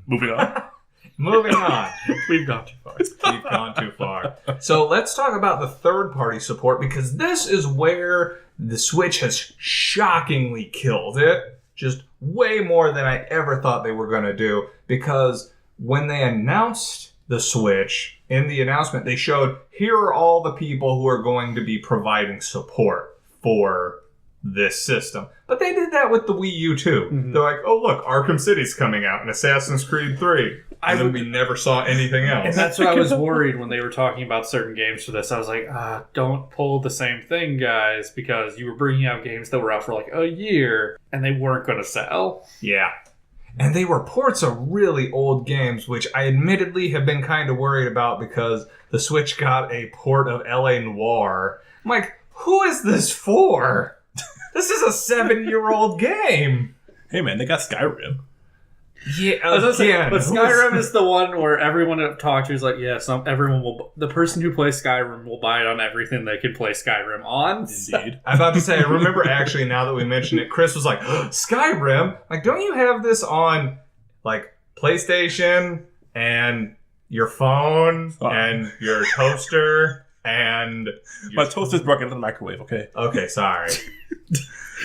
Moving on. Moving on. We've gone too far. We've gone too far. So let's talk about the third-party support, because this is where the Switch has shockingly killed it. Just way more than I ever thought they were going to do. Because when they announced the Switch, in the announcement, they showed, here are all the people who are going to be providing support for this system. But they did that with the Wii U too. Mhm. They're like, oh look, Arkham City's coming out and Assassin's Creed 3. And then we never saw anything And else. that's what I was worried when they were talking about certain games for this. I was like, don't pull the same thing, guys, because you were bringing out games that were out for like a year and they weren't going to sell. Yeah. And they were ports of really old games, which I admittedly have been kind of worried about because the Switch got a port of LA Noire. I'm like, who is this for? This is a 7-year-old game. Hey man, they got Skyrim. Yeah, I was gonna say, again. but Skyrim is the one where everyone I've talked to is like, yeah, the person who plays Skyrim will buy it on everything they can play Skyrim on. Indeed. I'm about to say, I remember actually now that we mention it, Chris was like, Skyrim? Like, don't you have this on, like, PlayStation and your phone and your toaster and... My toaster's broken in the microwave, okay? Okay, sorry.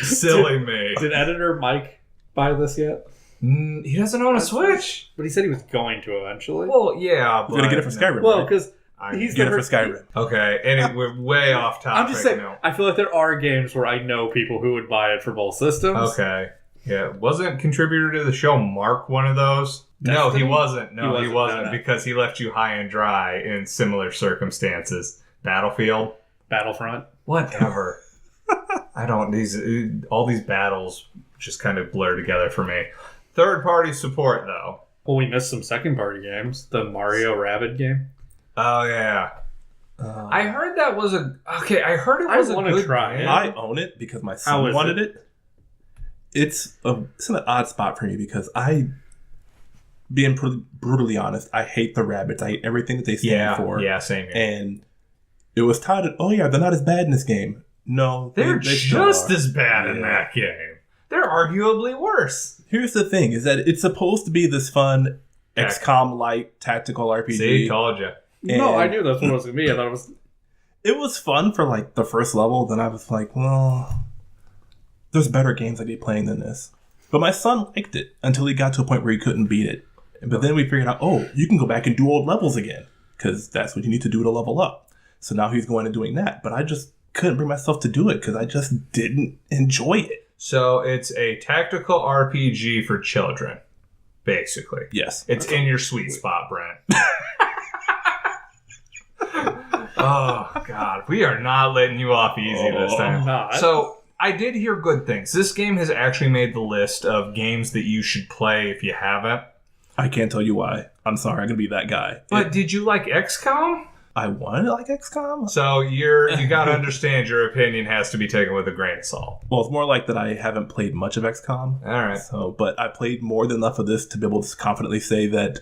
Silly me. Did editor Mike buy this yet? He doesn't own a Switch. But he said he was going to eventually. Well, yeah, but... We're gonna get it for Skyrim, Well, right? because I he's Get it never for Skyrim. Okay, and we're way off topic. I'm just saying, now. I feel like there are games where I know people who would buy it for both systems. Okay. Yeah, wasn't contributor to the show Mark one of those? No, he Destiny? wasn't. No, he He wasn't, wasn't, no. because he left you high and dry in similar circumstances. Battlefield? Battlefront. Whatever. I don't, all these battles just kind of blur together for me. Third party support though. Well, we missed some second party games. The Mario Rabbids game. Oh yeah. I heard that was I heard it I was a wanna good try it. game. I own it because my How son is wanted it. It's in an odd spot for me because being brutally honest, I hate the rabbits. I hate everything that they stand for. Yeah, same here. And it was touted, oh yeah, they're not as bad in this game. No, They're they still just are. as bad in Yeah. that game. They're arguably worse. Here's the thing: is that it's supposed to be this fun Tac- XCOM-like tactical RPG. See, told you. No, And- I knew that's what it was going to be. I thought it was... It was fun for like the first level. Then I was like, well, there's better games I'd be playing than this. But my son liked it until he got to a point where he couldn't beat it. But then we figured out, oh, you can go back and do old levels again because that's what you need to do to level up. So now he's going and doing that. But I just couldn't bring myself to do it because I just didn't enjoy it. So it's a tactical RPG for children, basically. Yes. It's in your sweet spot, Brent. Oh, God. We are not letting you off easy this Oh, time. I'm not. So, I did hear good things. This game has actually made the list of games that you should play if you haven't. I can't tell you why. I'm sorry. I'm going to be that guy. But did you like XCOM? I wanted like XCOM. So, you got to understand your opinion has to be taken with a grain of salt. Well, it's more like that I haven't played much of XCOM. All right. So, but I played more than enough of this to be able to confidently say that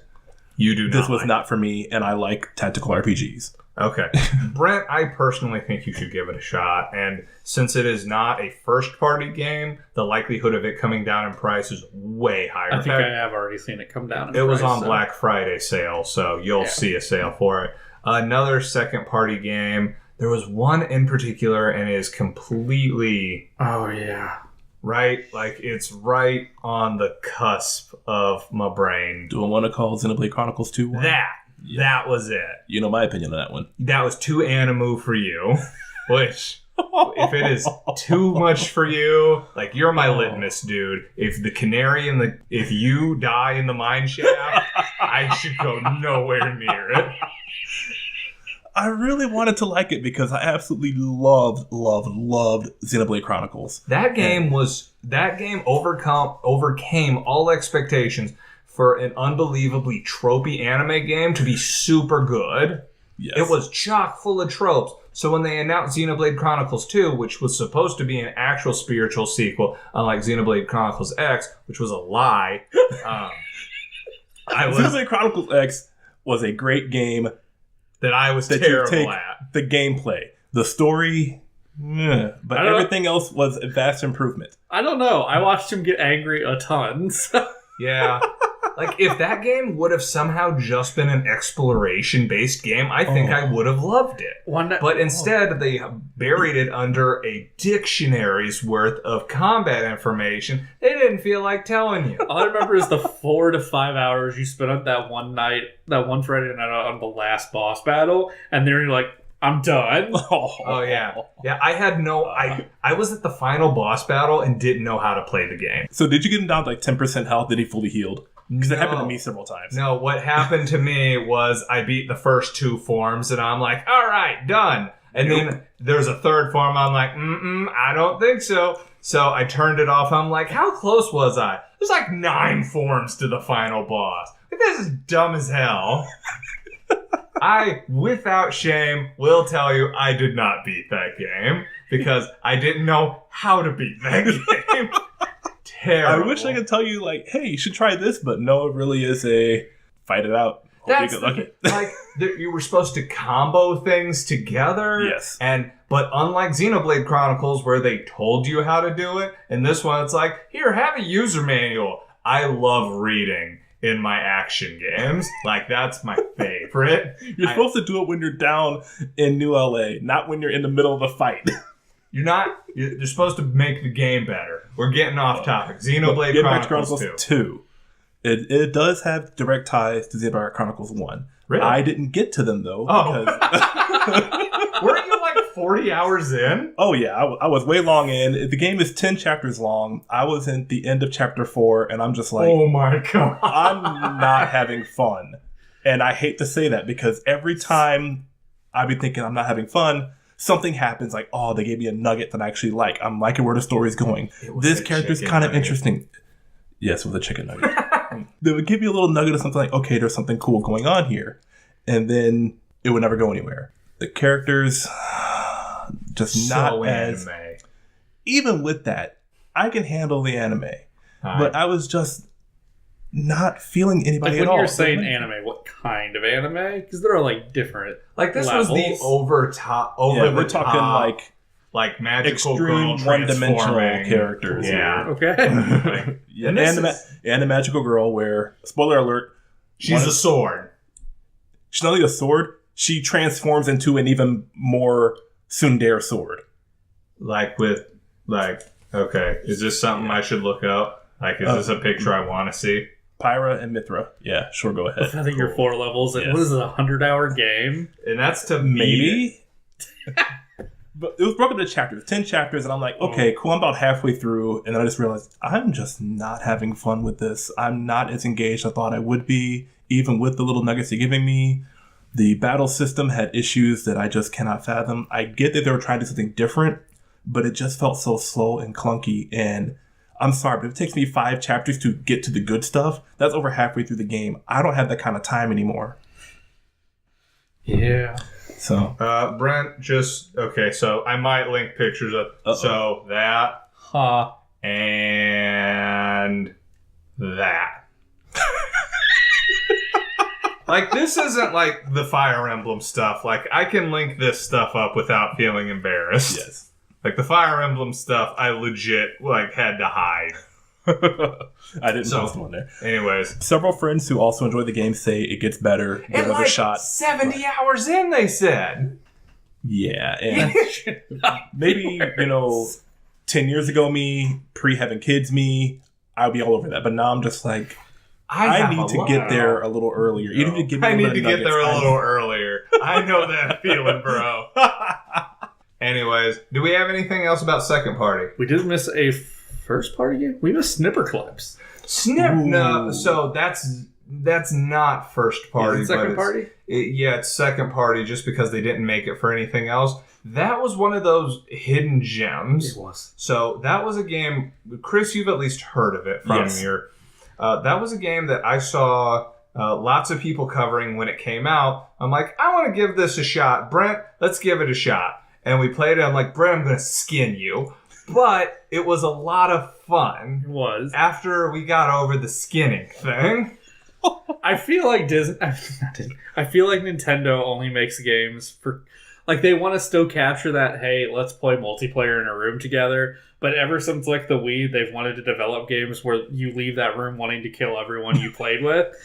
You do not this was like not for me, and I like tactical RPGs. Okay. Brent, I personally think you should give it a shot. And since it is not a first-party game, the likelihood of it coming down in price is way higher. I In think I fact, have already seen it come down. In it was price, on so- Black Friday sale, so you'll Yeah. see a sale for it. Another second-party game. There was one in particular, and it is completely Oh, yeah. right. Like, it's right on the cusp of my brain. Do I want to call Xenoblade Chronicles 2 one? That was it. You know my opinion on that one. That was too animu for you, which... If it is too much for you, like you're my litmus, dude. If the canary and if you die in the mine shaft, I should go nowhere near it. I really wanted to like it because I absolutely loved Xenoblade Chronicles. That game overcame all expectations for an unbelievably tropey anime game to be super good. Yes. It was chock full of tropes. So when they announced Xenoblade Chronicles 2, which was supposed to be an actual spiritual sequel, unlike Xenoblade Chronicles X, which was a lie, Xenoblade Chronicles X was a great game. I was That you terrible take at. the gameplay, the story, but I don't- everything else was a vast improvement. I don't know. I watched him get angry a ton. So. Yeah. Like, if that game would have somehow just been an exploration-based game, I think I would have loved it. But instead, they buried it under a dictionary's worth of combat information they didn't feel like telling you. All I remember is the 4 to 5 hours you spent on that one night, that one Friday night on the last boss battle, and then you're like, I'm done. Oh yeah. Yeah, I had no I was at the final boss battle and didn't know how to play the game. So did you get him down to like 10% health? Did he fully healed? Because that happened to No. me several times. No, what happened to me was I beat the first 2 forms and I'm like, all right, done. And then there's a third form. I'm like, I don't think so. So I turned it off. I'm like, how close was I? There's like 9 forms to the final boss. Like, this is dumb as hell. I, without shame, will tell you I did not beat that game because I didn't know how to beat that game. Terrible. I wish I could tell you, like, hey, you should try this, but no, it really is a fight it out. Hope That's you get lucky. like you were supposed to combo things together. Yes. But unlike Xenoblade Chronicles, where they told you how to do it, in this one it's like, here, have a user manual. I love reading in my action games. Like, that's my favorite. You're supposed to do it when you're down in New LA, not when you're in the middle of a fight. You're supposed to make the game better. We're getting off topic. Xenoblade Get back to Chronicles 2. It does have direct ties to Xenoblade Chronicles 1. Really? I didn't get to them, though. Oh. Because Weren't you like 40 hours in? oh, yeah. I was way long in. The game is 10 chapters long. I was in the end of chapter 4, and I'm just like, Oh my god. I'm not having fun. And I hate to say that because every time I be thinking I'm not having fun, something happens like, oh, they gave me a nugget that I actually like. I'm liking where the story's going. This a character's chicken kind of nugget. interesting. Yes, with a chicken nugget. They would give you a little nugget of something like, okay, there's something cool going on here. And then it would never go anywhere. The characters, just not So as... anime. Even with that, I can handle the anime. But I was just not feeling anybody Like at when all. you're saying anime, what kind of anime? Because there are like different. like this levels. was the over Yeah, we're talking like magical extreme girl one-dimensional transforming characters. Yeah. Okay. Like, Yeah, and this and a magical girl where, spoiler alert, she's a sword. she's not only a sword, she transforms into an even more tsundere sword. Okay, is this something I should look up? Like, is this a picture I want to see? Pyra and Mithra. Yeah, sure, go ahead. I think you're 4 levels. Yes. What is it, a 100-hour game? And that's to Maybe. But it was broken into chapters, 10 chapters, and I'm like, okay, cool, I'm about halfway through, and then I just realized, I'm just not having fun with this. I'm not as engaged as I thought I would be, even with the little nuggets you're giving me. The battle system had issues that I just cannot fathom. I get that they were trying to do something different, but it just felt so slow and clunky, and I'm sorry, but if it takes me 5 chapters to get to the good stuff, that's over halfway through the game. I don't have that kind of time anymore. Yeah. So, Brent, so I might link pictures of, so that Huh. and that. Like, this isn't like the Fire Emblem stuff. Like, I can link this stuff up without feeling embarrassed. yes. Like, the Fire Emblem stuff, I legit, had to hide. I didn't post one there. Anyways. Several friends who also enjoy the game say it gets better. Give And another shot. 70 hours in, they said. Yeah, and maybe 10 years ago, me pre-having kids, me, I'd be all over that. But now I'm just like, I need to get there a little earlier. Even if you give me I a need little to get nuggets, there a little earlier. I know that feeling, bro. Anyways, do we have anything else about second party? We did miss a first party game? We missed Snipper Clips. No, so that's not first party. Is it second but party? It's second party just because they didn't make it for anything else. That was one of those hidden gems. It was. So that was a game, Chris, you've at least heard of it from Yes. your... that was a game that I saw lots of people covering when it came out. I'm like, I want to give this a shot. Brent, let's give it a shot. And we played it. I'm like, Brent, I'm going to skin you. But it was a lot of fun. It was. After we got over the skinning thing. I feel like I feel like Nintendo only makes games for, like, they want to still capture that, hey, let's play multiplayer in a room together. But ever since like the Wii, they've wanted to develop games where you leave that room wanting to kill everyone you played with.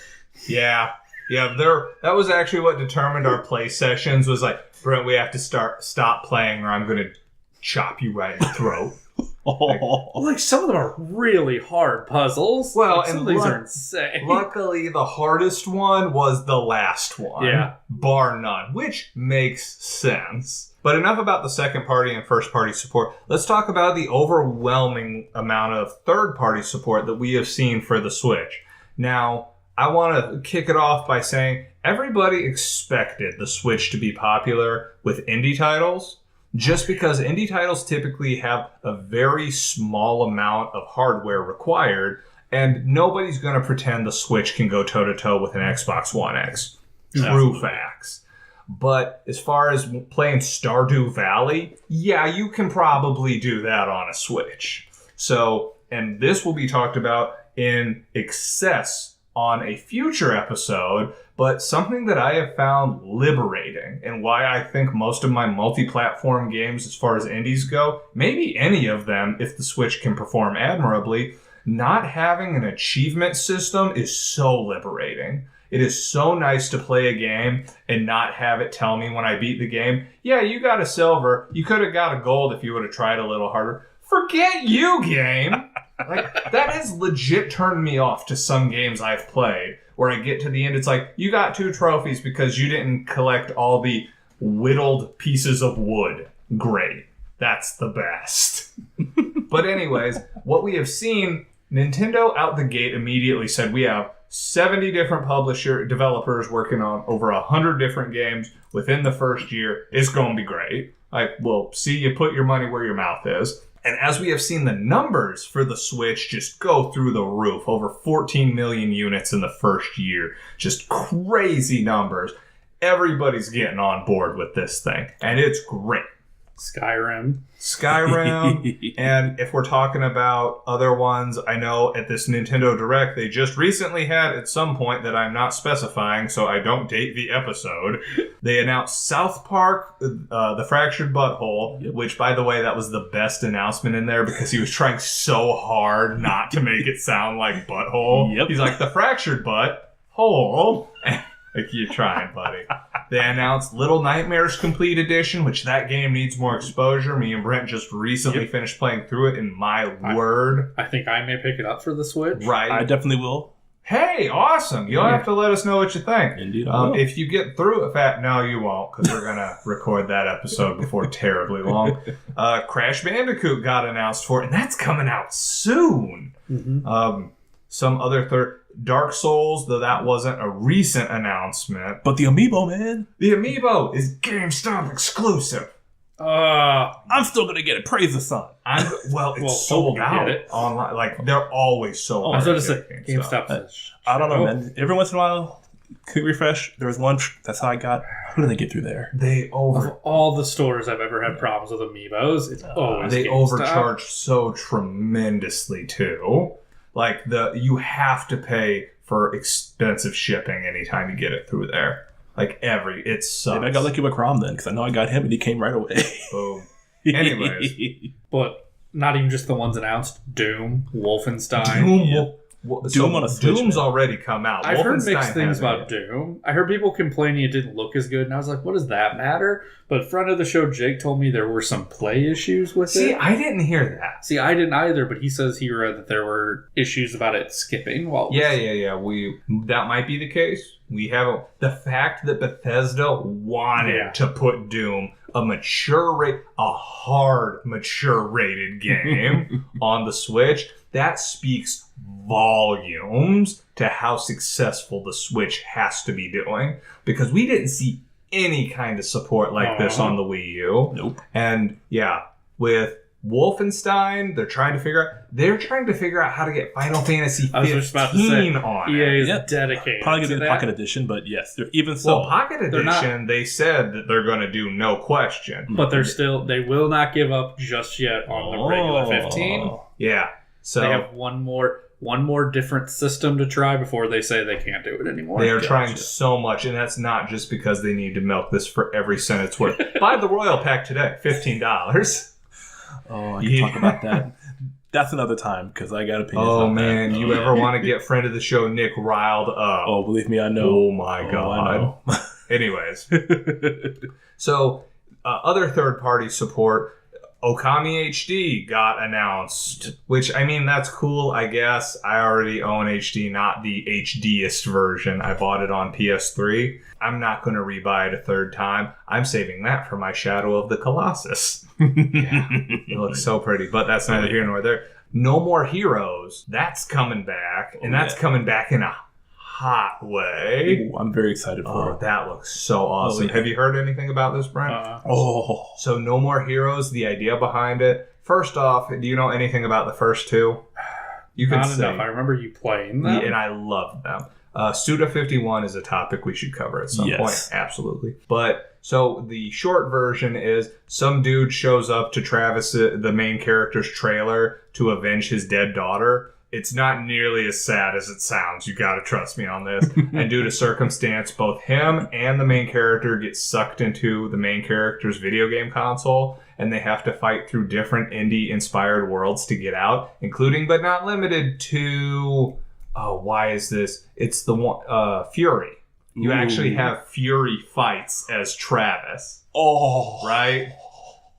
Yeah. That was actually what determined our play sessions. Was like, Brent, we have to stop playing, or I'm going to chop you right in the throat. Like, some of them are really hard puzzles. Well, like, some and of these luck- are insane. Luckily, the hardest one was the last one. Yeah. Bar none, which makes sense. But enough about the second party and first party support. Let's talk about the overwhelming amount of third party support that we have seen for the Switch. Now, I want to kick it off by saying everybody expected the Switch to be popular with indie titles, just because indie titles typically have a very small amount of hardware required, and nobody's going to pretend the Switch can go toe-to-toe with an Xbox One X. True facts. But as far as playing Stardew Valley, yeah, you can probably do that on a Switch. So, and this will be talked about in excess on a future episode, but something that I have found liberating and why I think most of my multi-platform games as far as indies go, maybe any of them if the Switch can perform admirably, not having an achievement system is so liberating. It is so nice to play a game and not have it tell me when I beat the game, yeah, you got a silver, you could have got a gold if you would have tried a little harder. Forget you, game! Like, that has legit turned me off to some games I've played, where I get to the end, it's like, you got 2 trophies because you didn't collect all the whittled pieces of wood. Great. That's the best. But anyways, what we have seen, Nintendo out the gate immediately said we have 70 different developers working on over 100 different games within the first year. It's going to be great. Like, we'll see you put your money where your mouth is. And as we have seen the numbers for the Switch just go through the roof, over 14 million units in the first year, just crazy numbers. Everybody's getting on board with this thing, and it's great. Skyrim, and if we're talking about other ones, I know at this Nintendo Direct, they just recently had, at some point that I'm not specifying, so I don't date the episode, they announced South Park, The Fractured Butthole, which, by the way, that was the best announcement in there because he was trying so hard not to make it sound like butthole. Yep. He's like, the fractured butt hole. Like, you're trying, buddy. They announced Little Nightmares Complete Edition, which that game needs more exposure. Me and Brent just recently finished playing through it, and my word. I think I may pick it up for the Switch. Right. I definitely will. Hey, awesome. You'll have to let us know what you think. Indeed, I will. If you get through it, no, you won't, because we're going to record that episode before terribly long. Crash Bandicoot got announced for it, and that's coming out soon. Mm-hmm. Some other Dark Souls, though that wasn't a recent announcement. But the Amiibo, man. The Amiibo is GameStop exclusive. I'm still going to get it. Praise the sun. It's sold out online. Like, they're always sold out. I was going to say, GameStop. I don't know, man. Every once in a while, quick refresh. There was one. That's how I got. How did they get through there? Of all the stores I've ever had problems with Amiibos, it's always they GameStop. overcharge so tremendously too. Like, you have to pay for expensive shipping anytime you get it through there. Like, it sucks. Maybe I got lucky with Crom then, because I know I got him and he came right away. Boom. Anyways. But not even just the ones announced. Doom, Wolfenstein. Doom on a Switch, Doom's man. already come out. I've heard Wolfenstein mixed things hasn't about yet. Doom. I heard people complaining it didn't look as good, and I was like, what does that matter? But friend of the show, Jake, told me there were some play issues with it. See, I didn't hear that. See, I didn't either, but he says he read that there were issues about it skipping while it was... Yeah. That might be the case. We haven't. The fact that Bethesda wanted to put Doom, a hard mature rated game on the Switch, that speaks volumes to how successful the Switch has to be doing, because we didn't see any kind of support like this on the Wii U. Nope. And yeah, with Wolfenstein, they're trying to figure out how to get Final Fantasy 15 I was just about to say, on EA it. is Yep. dedicated Probably to going to be the that. Pocket Edition, but yes, even so. Well, Pocket Edition, they said that they're going to do no question. But they will not give up just yet on the regular 15. Yeah. So They have one more different system to try before they say they can't do it anymore. they are trying so much, and that's not just because they need to milk this for every cent it's worth. Buy the Royal Pack today, $15. Oh, I can talk about that. That's another time, because I got opinions Oh on that. man, you ever want to get friend of the show Nick riled up? Oh, believe me, I know. Oh my I god. know. Anyways, so other third-party support. Okami HD got announced, which, I mean, that's cool, I guess. I already own HD, not the HDest version. I bought it on PS3. I'm not going to rebuy it a third time. I'm saving that for my Shadow of the Colossus. Yeah, it looks so pretty, but that's neither here nor there. No More Heroes, that's coming back, and that's coming back in a hot way. Ooh, I'm very excited for it. That looks so awesome. Yeah. Have you heard anything about this, Brent? So No More Heroes, the idea behind it. First off, do you know anything about the first two? You could Not say, enough. I remember you playing them. yeah, and I love them. Suda51 is a topic we should cover at some point. Absolutely. But so the short version is some dude shows up to Travis, the main character's trailer, to avenge his dead daughter. It's not nearly as sad as it sounds. You gotta trust me on this. And due to circumstance, both him and the main character get sucked into the main character's video game console, and they have to fight through different indie-inspired worlds to get out, including but not limited to... Oh, why is this? It's the one... Fury. You actually have Fury fights as Travis. Right?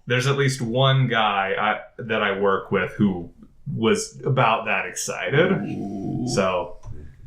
There's at least one guy that I work with who was about that excited. So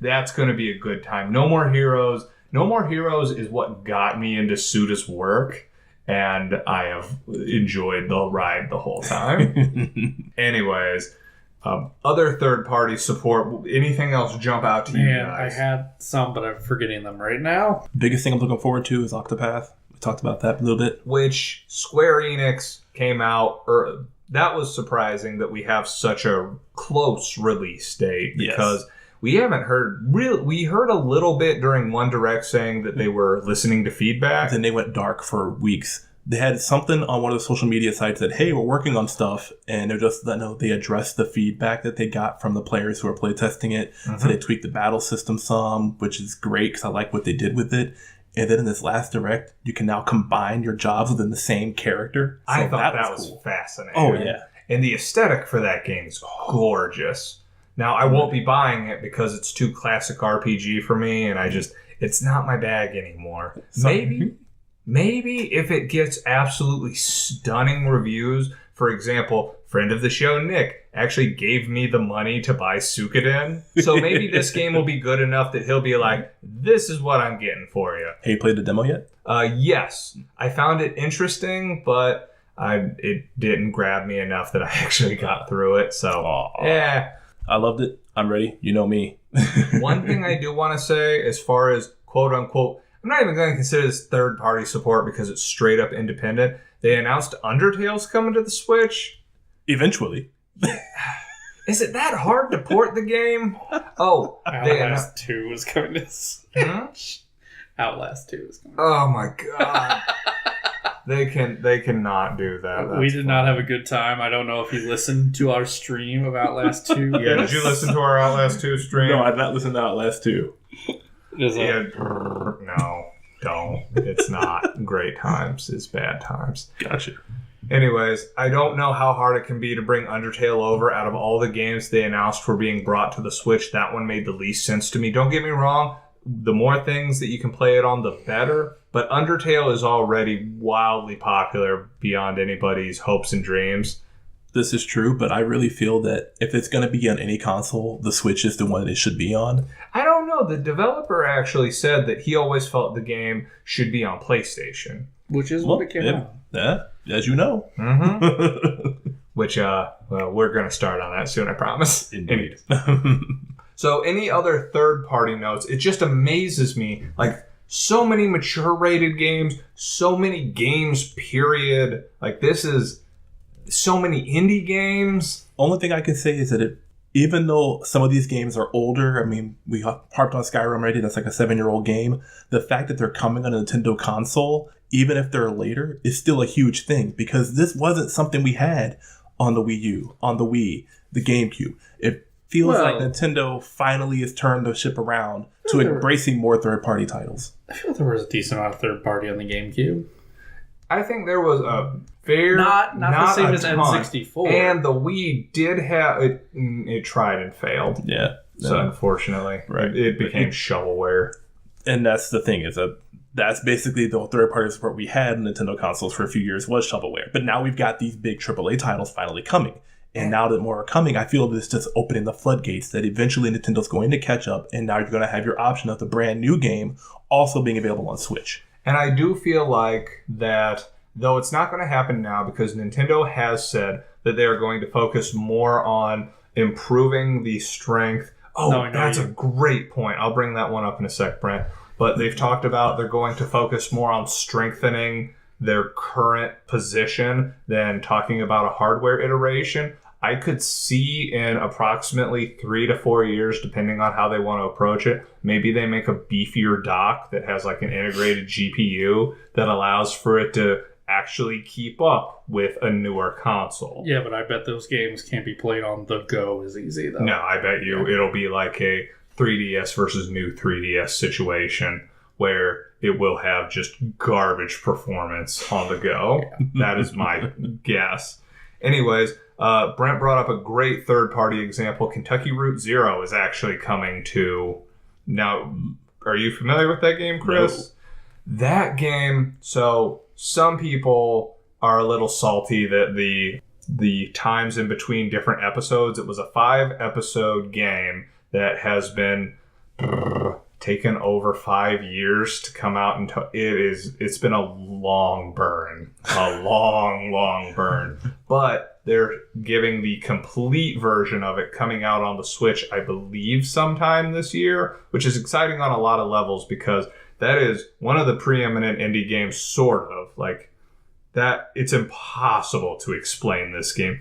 that's going to be a good time. No More Heroes. No More Heroes is what got me into Suda's work, and I have enjoyed the ride the whole time. Anyways, other third-party support. Anything else jump out to you guys? I had some, but I'm forgetting them right now. biggest thing I'm looking forward to is Octopath. We talked about that a little bit. Which Square Enix came out, or that was surprising that we have such a close release date, because we haven't heard we heard a little bit during One Direct saying that they were listening to feedback. Then they went dark for weeks. They had something on one of the social media sites that, hey, we're working on stuff, and they're just letting know they addressed the feedback that they got from the players who are playtesting it. So they tweaked the battle system some, which is great because I like what they did with it. And then in this last direct, you can now combine your jobs within the same character. So I thought that was cool. fascinating. Oh, yeah. And the aesthetic for that game is gorgeous. Now, I won't be buying it because it's too classic RPG for me, and it's not my bag anymore. Maybe if it gets absolutely stunning reviews, for example, friend of the show, Nick, actually gave me the money to buy Suikoden. So maybe this game will be good enough that he'll be like, this is what I'm getting for you. Have you played the demo yet? Yes. I found it interesting, but it didn't grab me enough that I actually got through it. So, I loved it. I'm ready. You know me. One thing I do want to say, as far as quote-unquote, I'm not even going to consider this third-party support because it's straight-up independent. They announced Undertale's coming to the Switch. Eventually. Is it that hard to port the game? Oh, Outlast 2 is coming to Switch. Outlast 2 is coming. Oh my god. They cannot do that. We did not have a good time. I don't know if you listened to our stream of Outlast 2. Yeah, did you listen to our Outlast 2 stream? No, I've not listened to Outlast 2. No, don't. It's not great times. It's bad times. Gotcha. Anyways, I don't know how hard it can be to bring Undertale over. Out of all the games they announced were being brought to the Switch, that one made the least sense to me. Don't get me wrong. The more things that you can play it on, the better. But Undertale is already wildly popular beyond anybody's hopes and dreams. This is true, but I really feel that if it's going to be on any console, the Switch is the one it should be on. I don't know. The developer actually said that he always felt the game should be on PlayStation. Which is what it came out. Yeah, as you know. Mm-hmm. Which, we're going to start on that soon, I promise. Indeed. So any other third-party notes, it just amazes me. Like, so many mature-rated games, so many games, period. Like, this is so many indie games. Only thing I can say is that even though some of these games are older, I mean, we harped on Skyrim already, that's like a 7-year-old game. The fact that they're coming on a Nintendo console, even if they're later, is still a huge thing. Because this wasn't something we had on the Wii U, on the Wii, the GameCube. It feels like Nintendo finally has turned the ship around to embracing more third-party titles. I feel there was a decent amount of third-party on the GameCube. I think there was a fair... Not the same as N64. And the Wii did have... It tried and failed. Yeah. So unfortunately, right. it became shovelware. And that's the thing, is that that's basically the third-party support we had in Nintendo consoles for a few years was shovelware. But now we've got these big AAA titles finally coming. And now that more are coming, I feel this just opening the floodgates that eventually Nintendo's going to catch up, and now you're going to have your option of the brand new game also being available on Switch. And I do feel like that, though it's not going to happen now because Nintendo has said that they are going to focus more on improving the strength. Oh, that's a great point. I'll bring that one up in a sec, Brent. But they've talked about they're going to focus more on strengthening their current position than talking about a hardware iteration. I could see in approximately 3 to 4 years, depending on how they want to approach it, maybe they make a beefier dock that has like an integrated GPU that allows for it to actually keep up with a newer console. Yeah, but I bet those games can't be played on the go as easy, though. No, I bet you it'll be like a 3DS versus new 3DS situation where it will have just garbage performance on the go. That is my guess. Anyways, Brent brought up a great third-party example. Kentucky Route Zero is actually coming to... Now, are you familiar with that game, Chris? No. That game... So, some people are a little salty that the times in between different episodes, it was a 5-episode game that has been taken over 5 years to come out, and it's been a long burn. A long burn. But they're giving the complete version of it coming out on the Switch, I believe, sometime this year, which is exciting on a lot of levels because that is one of the preeminent indie games, sort of. Like, that, it's impossible to explain this game.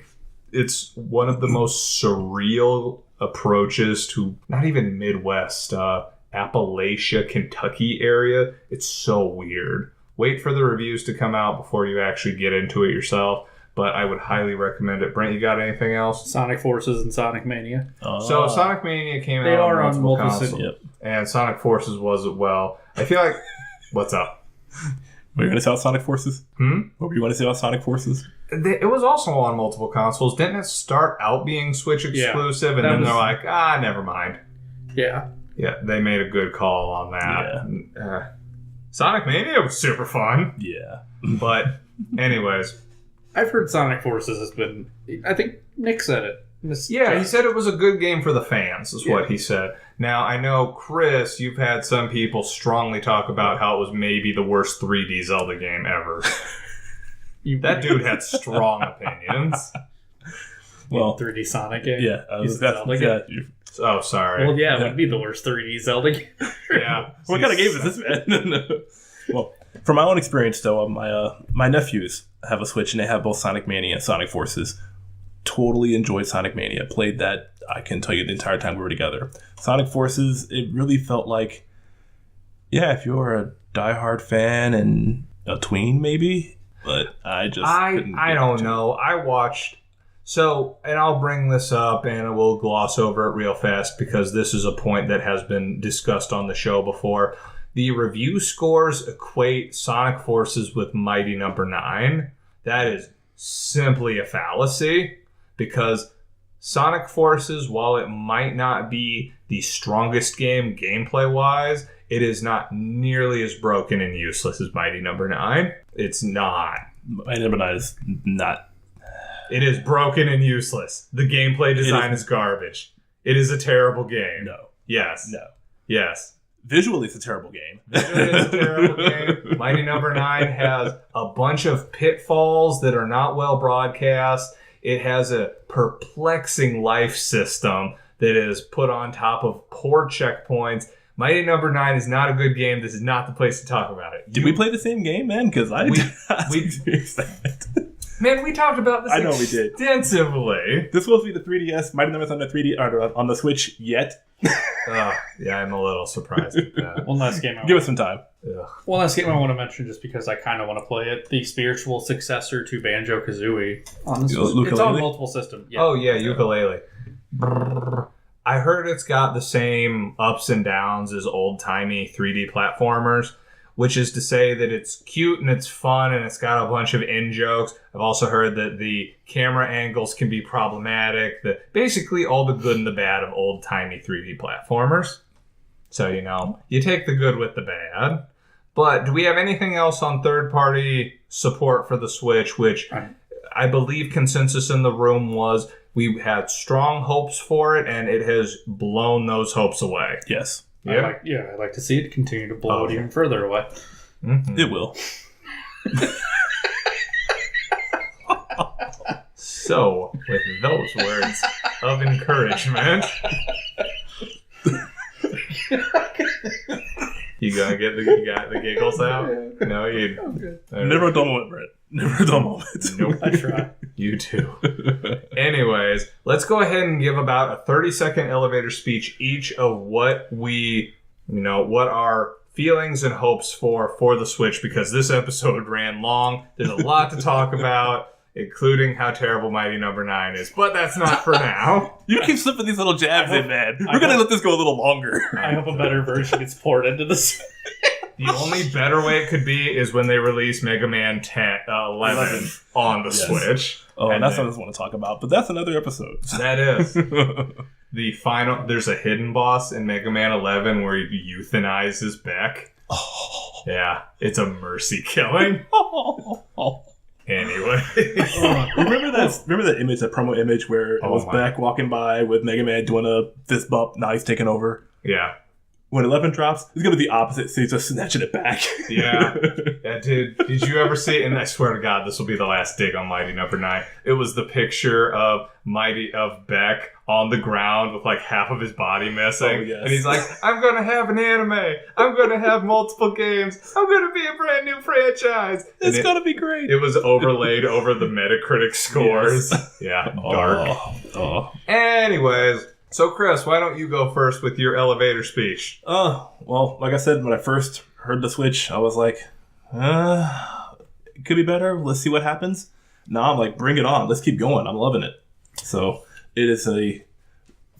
It's one of the most surreal approaches to not even Midwest, Appalachia, Kentucky area. It's so weird. Wait for the reviews to come out before you actually get into it yourself, but I would highly recommend it. Brent, you got anything else? Sonic Forces and Sonic Mania. So Sonic Mania came out on multiple consoles, and Sonic Forces was as well. I feel like... What's up? Were you going to say about Sonic Forces? What were you going to say about Sonic Forces? It was also on multiple consoles. Didn't it start out being Switch exclusive, and then they're like, never mind. Yeah. Yeah, they made a good call on that. Yeah. Sonic Mania was super fun. Yeah. But, anyways. I've heard Sonic Forces has been... I think Nick said it. He said it was a good game for the fans, is what he said. Now, I know, Chris, you've had some people strongly talk about how it was maybe the worst 3D Zelda game ever. That dude had strong opinions. Well, 3D Sonic game? Yeah. Zelda game? Oh, sorry. Well, yeah, it would be the worst 3D Zelda game. Yeah. What kind of game is this, man? Well, from my own experience, though, my nephews have a Switch, and they have both Sonic Mania and Sonic Forces. Totally enjoyed Sonic Mania. Played that, I can tell you, the entire time we were together. Sonic Forces, it really felt like, if you're a diehard fan and a tween, maybe. But I don't know. I watched... So, and I'll bring this up and we'll gloss over it real fast because this is a point that has been discussed on the show before. The review scores equate Sonic Forces with Mighty Number 9. That is simply a fallacy because Sonic Forces, while it might not be the strongest game gameplay-wise, it is not nearly as broken and useless as Mighty Number 9. It's not. Mighty Number 9 is not... It is broken and useless. The gameplay design is garbage. It is a terrible game. No. Yes. No. Yes. Visually, it's a terrible game. Visually, it's a terrible game. Mighty Number 9 has a bunch of pitfalls that are not well broadcast. It has a perplexing life system that is put on top of poor checkpoints. Mighty Number 9 is not a good game. This is not the place to talk about it. Did we play the same game, man? Because we experience that. Man, we talked about this I know we did. extensively. This will be the 3DS. Mighty Number 9 on the 3D or on the Switch yet. Yeah, I'm a little surprised at that. One last game. Give us some time. One last game I want to mention just because I kind of want to play it. The spiritual successor to Banjo-Kazooie. It's on multiple systems. Yeah. Oh, yeah, Ukulele. I heard it's got the same ups and downs as old-timey 3D platformers, which is to say that it's cute and it's fun and it's got a bunch of in-jokes. I've also heard that the camera angles can be problematic. Basically all the good and the bad of old-timey 3D platformers. So, you take the good with the bad. But do we have anything else on third-party support for the Switch, which I believe consensus in the room was we had strong hopes for it, and it has blown those hopes away. Yes. Yeah. I'd like to see it continue to blow it even further away. Mm-hmm. It will. So, with those words of encouragement, you got the giggles out? No, you. Never a dull moment, Brett. Never a dull moment. Nope. I try. You too. Anyways, let's go ahead and give about a 30-second elevator speech each of what what our feelings and hopes for the Switch, because this episode ran long. There's a lot to talk about, including how terrible Mighty Number 9 is. But that's not for now. You keep slipping these little jabs in, man. We're going to let this go a little longer. I hope a better version gets poured into this. The only better way it could be is when they release Mega Man 11 on the Switch. Oh, and that's what I just want to talk about. But that's another episode. That is. There's a hidden boss in Mega Man 11 where he euthanizes Beck. Oh. Yeah, it's a mercy killing. Anyway. Remember that image, that promo image where it was Beck walking by with Mega Man doing a fist bump, now he's taking over? Yeah. When 11 drops, it's going to be the opposite, so he's just snatching it back. Yeah. Dude, did you ever see it? And I swear to God, this will be the last dig on Mighty Number 9. It was the picture of Beck on the ground with like half of his body missing. Oh, yes. And he's like, I'm going to have an anime. I'm going to have multiple games. I'm going to be a brand new franchise. It's going to be great. It was overlaid over the Metacritic scores. Yes. Yeah, dark. Oh. Anyways. So, Chris, why don't you go first with your elevator speech? Well, like I said, when I first heard the Switch, I was like, it could be better. Let's see what happens. Now I'm like, bring it on. Let's keep going. I'm loving it. So, it is a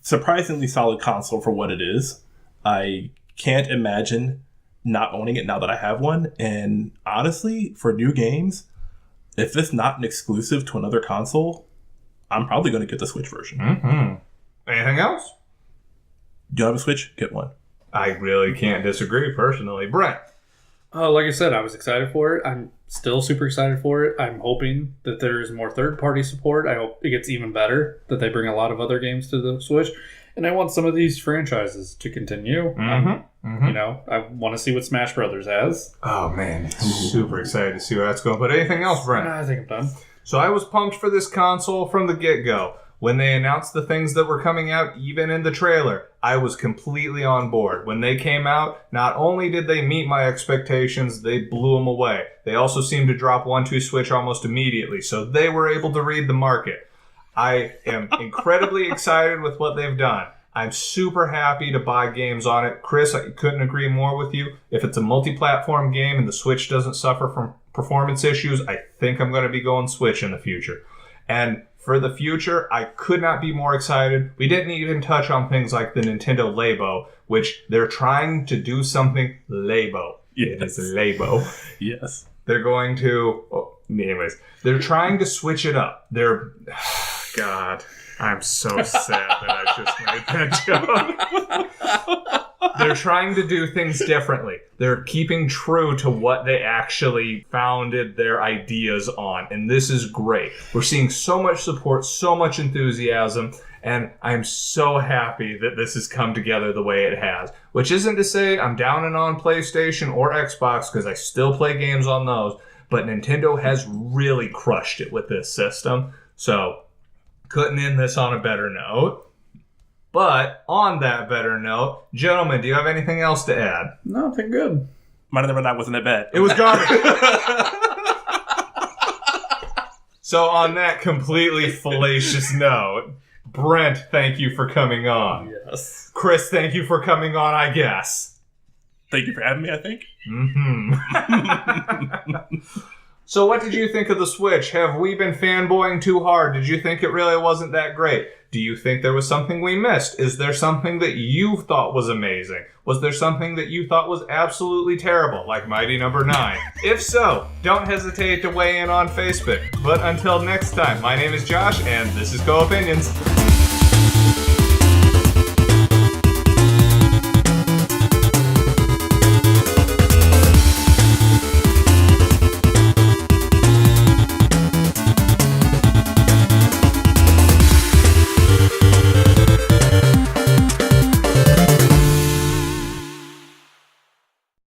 surprisingly solid console for what it is. I can't imagine not owning it now that I have one. And honestly, for new games, if it's not an exclusive to another console, I'm probably going to get the Switch version. Mm-hmm. Anything else? Do you have a Switch? Get one. I really can't disagree personally. Brent. Like I said, I was excited for it. I'm still super excited for it. I'm hoping that there's more third-party support. I hope it gets even better, that they bring a lot of other games to the Switch. And I want some of these franchises to continue. I want to see what Smash Brothers has. Oh, man. I'm super excited to see where that's going. But anything else, Brent? I think I'm done. So I was pumped for this console from the get-go. When they announced the things that were coming out, even in the trailer, I was completely on board. When they came out, not only did they meet my expectations, they blew them away. They also seemed to drop 1-2 Switch almost immediately, so they were able to read the market. I am incredibly excited with what they've done. I'm super happy to buy games on it. Chris, I couldn't agree more with you. If it's a multi-platform game and the Switch doesn't suffer from performance issues, I think I'm going to be going Switch in the future. And for the future, I could not be more excited. We didn't even touch on things like the Nintendo Labo, which they're trying to do something Labo. Yes. It is Labo. Yes. They're going to... anyways, they're trying to switch it up. God, I'm so sad that I just made that joke. They're trying to do things differently. They're keeping true to what they actually founded their ideas on. And this is great. We're seeing so much support, so much enthusiasm. And I'm so happy that this has come together the way it has. Which isn't to say I'm down and on PlayStation or Xbox, because I still play games on those. But Nintendo has really crushed it with this system. So, couldn't end this on a better note. But on that better note, gentlemen, do you have anything else to add? No, I think good. Mighty Number 9 wasn't that bad. It was garbage. So on that completely fallacious note, Brent, thank you for coming on. Yes. Chris, thank you for coming on, I guess. Thank you for having me, I think. Mm-hmm. So what did you think of the Switch? Have we been fanboying too hard? Did you think it really wasn't that great? Do you think there was something we missed? Is there something that you thought was amazing? Was there something that you thought was absolutely terrible, like Mighty Number 9? If so, don't hesitate to weigh in on Facebook. But until next time, my name is Josh, and this is Go Opinions.